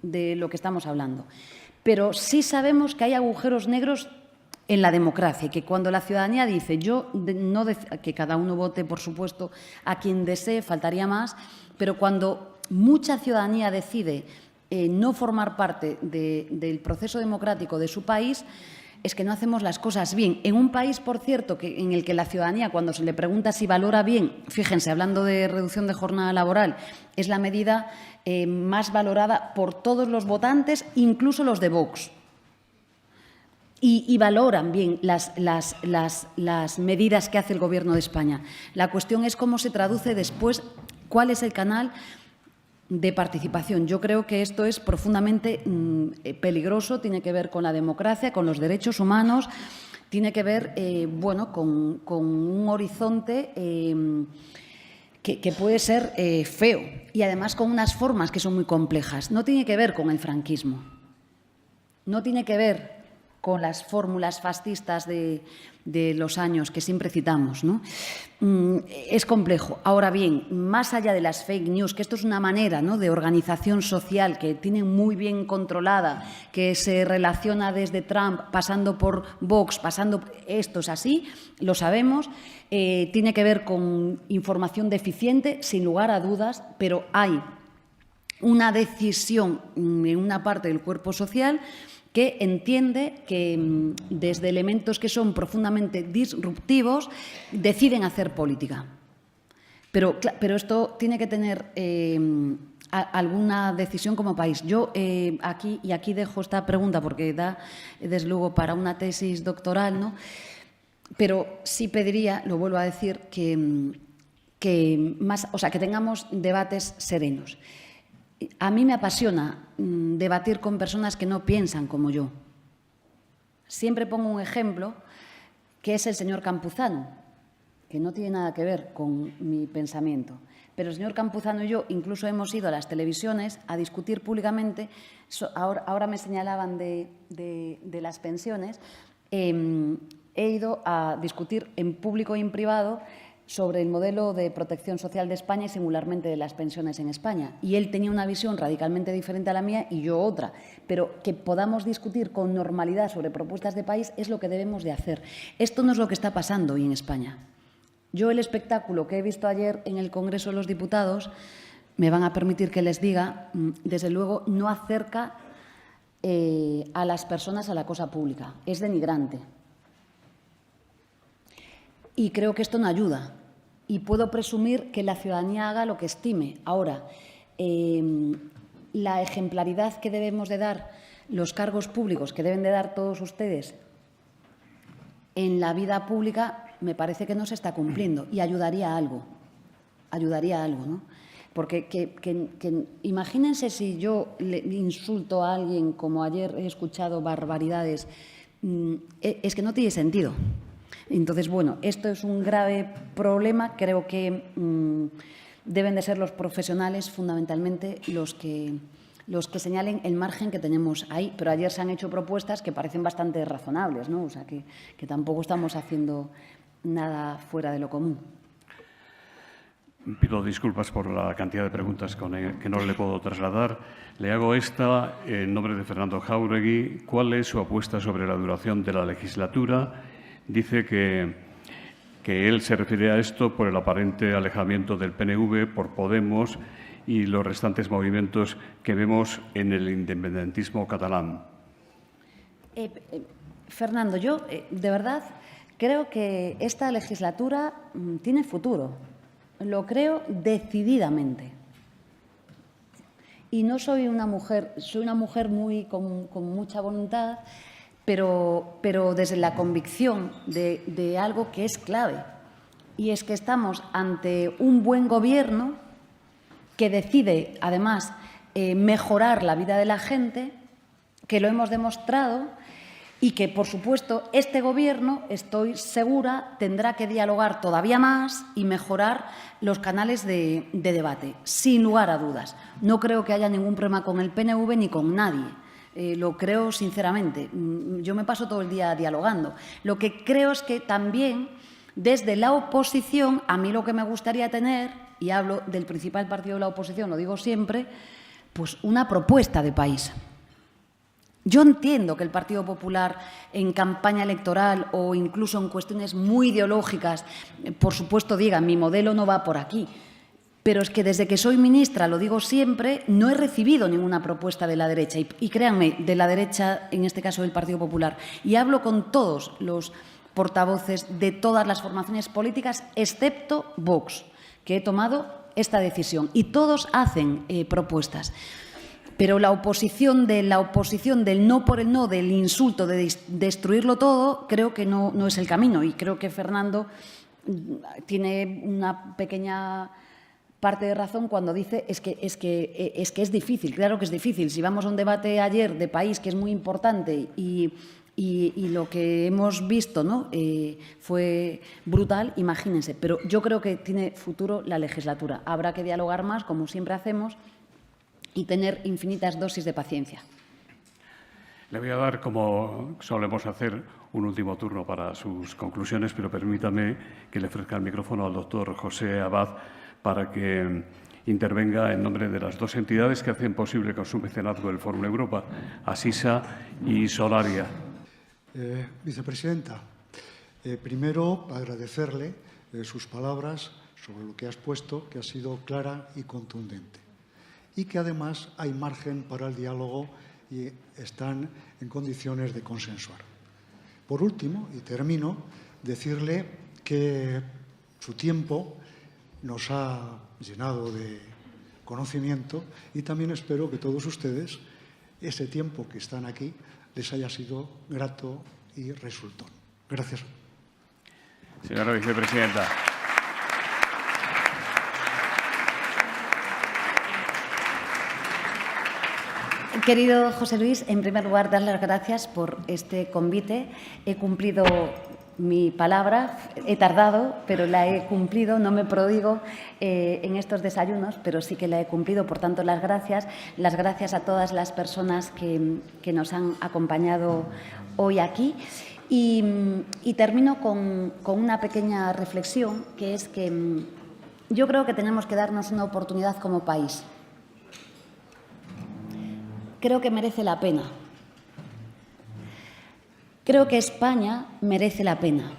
de lo que estamos hablando. Pero sí sabemos que hay agujeros negros en la democracia, que cuando la ciudadanía dice que cada uno vote, por supuesto, a quien desee, faltaría más, pero cuando mucha ciudadanía decide no formar parte del proceso democrático de su país, es que no hacemos las cosas bien. En un país, por cierto, en el que la ciudadanía, cuando se le pregunta si valora bien, fíjense, hablando de reducción de jornada laboral, es la medida más valorada por todos los votantes, incluso los de Vox. Y valoran bien las medidas que hace el Gobierno de España. La cuestión es cómo se traduce después, cuál es el canal de participación. Yo creo que esto es profundamente peligroso, tiene que ver con la democracia, con los derechos humanos, tiene que ver con un horizonte que puede ser feo y además con unas formas que son muy complejas. No tiene que ver con el franquismo, no tiene que ver con las fórmulas fascistas de los años que siempre citamos, ¿no? Es complejo. Ahora bien, más allá de las fake news, que esto es una manera, ¿no?, de organización social que tienen muy bien controlada, que se relaciona desde Trump, pasando por Vox, esto es así, lo sabemos, tiene que ver con información deficiente, sin lugar a dudas, pero hay una decisión en una parte del cuerpo social que entiende que desde elementos que son profundamente disruptivos deciden hacer política. Pero esto tiene que tener alguna decisión como país. Yo aquí dejo esta pregunta porque da desde luego para una tesis doctoral, ¿no? Pero sí pediría, lo vuelvo a decir, que tengamos debates serenos. A mí me apasiona debatir con personas que no piensan como yo. Siempre pongo un ejemplo, que es el señor Campuzano, que no tiene nada que ver con mi pensamiento. Pero el señor Campuzano y yo incluso hemos ido a las televisiones a discutir públicamente, ahora me señalaban de las pensiones, he ido a discutir en público y en privado sobre el modelo de protección social de España y singularmente de las pensiones en España. Y él tenía una visión radicalmente diferente a la mía y yo otra. Pero que podamos discutir con normalidad sobre propuestas de país es lo que debemos de hacer. Esto no es lo que está pasando hoy en España. Yo el espectáculo que he visto ayer en el Congreso de los Diputados, me van a permitir que les diga, desde luego no acerca a las personas a la cosa pública. Es denigrante. Y creo que esto no ayuda. Y puedo presumir que la ciudadanía haga lo que estime. Ahora, la ejemplaridad que debemos de dar los cargos públicos, que deben de dar todos ustedes en la vida pública, me parece que no se está cumpliendo y ayudaría a algo, ¿no? Porque imagínense si yo le insulto a alguien, como ayer he escuchado barbaridades, es que no tiene sentido. Entonces, bueno, esto es un grave problema. Creo que deben de ser los profesionales fundamentalmente los que señalen el margen que tenemos ahí. Pero ayer se han hecho propuestas que parecen bastante razonables, ¿no? O sea, que tampoco estamos haciendo nada fuera de lo común. Pido disculpas por la cantidad de preguntas que no le puedo trasladar. Le hago esta en nombre de Fernando Jáuregui. ¿Cuál es su apuesta sobre la duración de la legislatura? Dice que él se refiere a esto por el aparente alejamiento del PNV, por Podemos y los restantes movimientos que vemos en el independentismo catalán. Fernando, yo de verdad creo que esta legislatura tiene futuro. Lo creo decididamente. Y no soy una mujer, soy una mujer con mucha voluntad, pero desde la convicción de algo que es clave. Y es que estamos ante un buen gobierno que decide, además, mejorar la vida de la gente, que lo hemos demostrado, y que, por supuesto, este Gobierno, estoy segura, tendrá que dialogar todavía más y mejorar los canales de debate, sin lugar a dudas. No creo que haya ningún problema con el PNV ni con nadie. Lo creo sinceramente. Yo me paso todo el día dialogando. Lo que creo es que también, desde la oposición, a mí lo que me gustaría tener, y hablo del principal partido de la oposición, lo digo siempre, pues una propuesta de país. Yo entiendo que el Partido Popular en campaña electoral o incluso en cuestiones muy ideológicas, por supuesto, diga, mi modelo no va por aquí. Pero es que desde que soy ministra, lo digo siempre, no he recibido ninguna propuesta de la derecha. Y créanme, de la derecha, en este caso del Partido Popular. Y hablo con todos los portavoces de todas las formaciones políticas, excepto Vox, que he tomado esta decisión. Y todos hacen propuestas. Pero la oposición del no por el no, del insulto, de destruirlo todo, creo que no es el camino. Y creo que Fernando tiene una pequeña parte de razón cuando dice es que es difícil. Claro que es difícil. Si vamos a un debate ayer de país que es muy importante y lo que hemos visto, ¿no?, fue brutal, imagínense. Pero yo creo que tiene futuro la legislatura. Habrá que dialogar más, como siempre hacemos, y tener infinitas dosis de paciencia. Le voy a dar, como solemos hacer, un último turno para sus conclusiones, pero permítame que le ofrezca el micrófono al doctor José Abad para que intervenga en nombre de las dos entidades que hacen posible con su mecenazgo el Fórum Europa, Asisa y Solaria. Vicepresidenta, primero agradecerle sus palabras sobre lo que ha expuesto, que ha sido clara y contundente, y que además hay margen para el diálogo y están en condiciones de consensuar. Por último, y termino, decirle que su tiempo nos ha llenado de conocimiento y también espero que todos ustedes, ese tiempo que están aquí, les haya sido grato y resultón. Gracias. Señora Vicepresidenta. Querido José Luis, en primer lugar, dar las gracias por este convite. He cumplido mi palabra, he tardado, pero la he cumplido, no me prodigo en estos desayunos, pero sí que la he cumplido. Por tanto, las gracias a todas las personas que nos han acompañado hoy aquí. Y termino con una pequeña reflexión, que es que yo creo que tenemos que darnos una oportunidad como país. Creo que merece la pena. Creo que España merece la pena.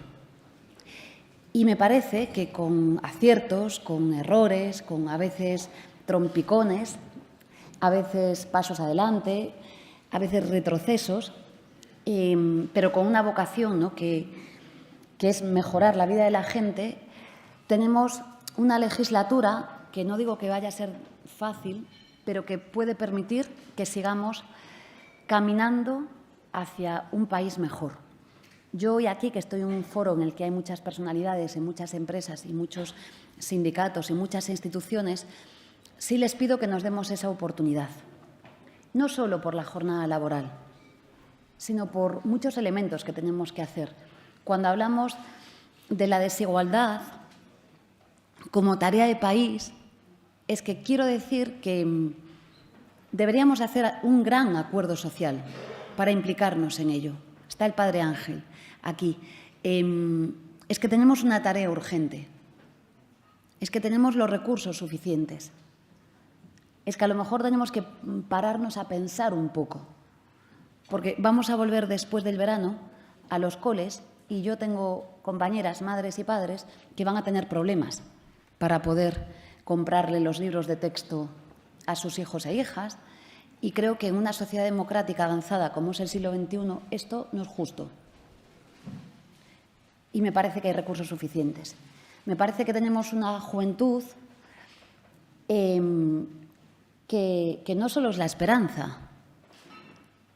Y me parece que con aciertos, con errores, con a veces trompicones, a veces pasos adelante, a veces retrocesos, pero con una vocación, ¿no?, que es mejorar la vida de la gente, tenemos una legislatura que no digo que vaya a ser fácil, pero que puede permitir que sigamos caminando hacia un país mejor. Yo hoy aquí, que estoy en un foro en el que hay muchas personalidades, en muchas empresas y muchos sindicatos y muchas instituciones, sí les pido que nos demos esa oportunidad. No solo por la jornada laboral, sino por muchos elementos que tenemos que hacer. Cuando hablamos de la desigualdad como tarea de país, es que quiero decir que deberíamos hacer un gran acuerdo social para implicarnos en ello. Está el Padre Ángel aquí. Es que tenemos una tarea urgente. Es que tenemos los recursos suficientes. Es que a lo mejor tenemos que pararnos a pensar un poco. Porque vamos a volver después del verano a los coles y yo tengo compañeras, madres y padres, que van a tener problemas para poder comprarle los libros de texto a sus hijos e hijas, y creo que en una sociedad democrática avanzada como es el siglo XXI esto no es justo. Y me parece que hay recursos suficientes. Me parece que tenemos una juventud que no solo es la esperanza,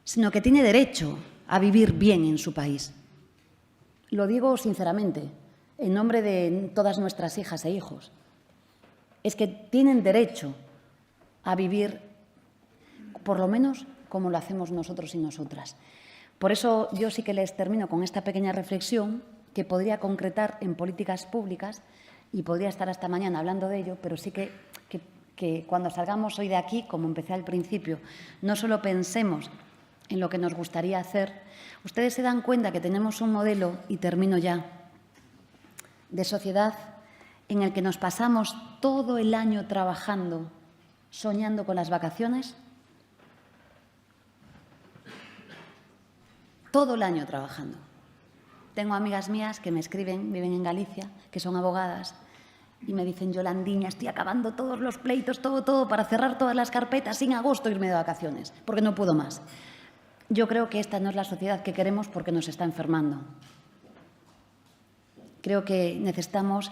sino que tiene derecho a vivir bien en su país. Lo digo sinceramente, en nombre de todas nuestras hijas e hijos. Es que tienen derecho a vivir, por lo menos, como lo hacemos nosotros y nosotras. Por eso yo sí que les termino con esta pequeña reflexión que podría concretar en políticas públicas y podría estar hasta mañana hablando de ello, pero sí que cuando salgamos hoy de aquí, como empecé al principio, no solo pensemos en lo que nos gustaría hacer. Ustedes se dan cuenta que tenemos un modelo, y termino ya, de sociedad en el que nos pasamos todo el año trabajando, soñando con las vacaciones. Todo el año trabajando. Tengo amigas mías que me escriben, viven en Galicia, que son abogadas, y me dicen: Yolandiña, estoy acabando todos los pleitos, todo, para cerrar todas las carpetas sin agosto irme de vacaciones, porque no puedo más. Yo creo que esta no es la sociedad que queremos porque nos está enfermando. Creo que necesitamos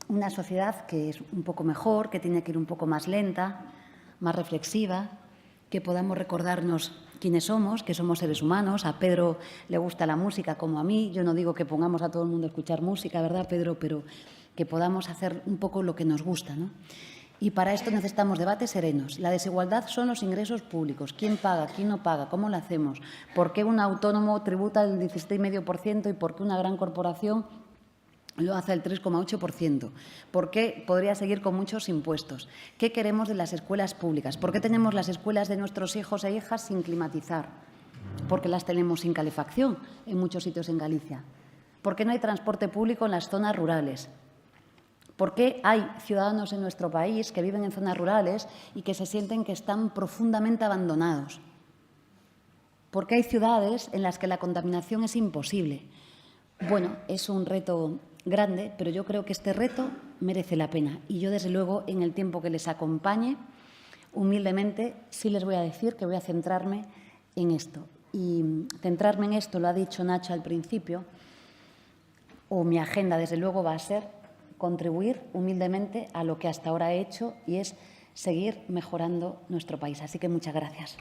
una sociedad que es un poco mejor, que tiene que ir un poco más lenta, más reflexiva, que podamos recordarnos quiénes somos, que somos seres humanos. A Pedro le gusta la música como a mí. Yo no digo que pongamos a todo el mundo a escuchar música, ¿verdad, Pedro? Pero que podamos hacer un poco lo que nos gusta, ¿no? Y para esto necesitamos debates serenos. La desigualdad son los ingresos públicos. ¿Quién paga? ¿Quién no paga? ¿Cómo lo hacemos? ¿Por qué un autónomo tributa el 17,5% y por qué una gran corporación lo hace el 3,8%? ¿Por qué podría seguir con muchos impuestos? ¿Qué queremos de las escuelas públicas? ¿Por qué tenemos las escuelas de nuestros hijos e hijas sin climatizar? Porque las tenemos sin calefacción en muchos sitios en Galicia. ¿Por qué no hay transporte público en las zonas rurales? ¿Por qué hay ciudadanos en nuestro país que viven en zonas rurales y que se sienten que están profundamente abandonados? ¿Por qué hay ciudades en las que la contaminación es imposible? Bueno, es un reto grande, pero yo creo que este reto merece la pena. Y yo, desde luego, en el tiempo que les acompañe, humildemente, sí les voy a decir que voy a centrarme en esto. Y centrarme en esto, lo ha dicho Nacho al principio, o mi agenda, desde luego, va a ser contribuir humildemente a lo que hasta ahora he hecho, y es seguir mejorando nuestro país. Así que muchas gracias.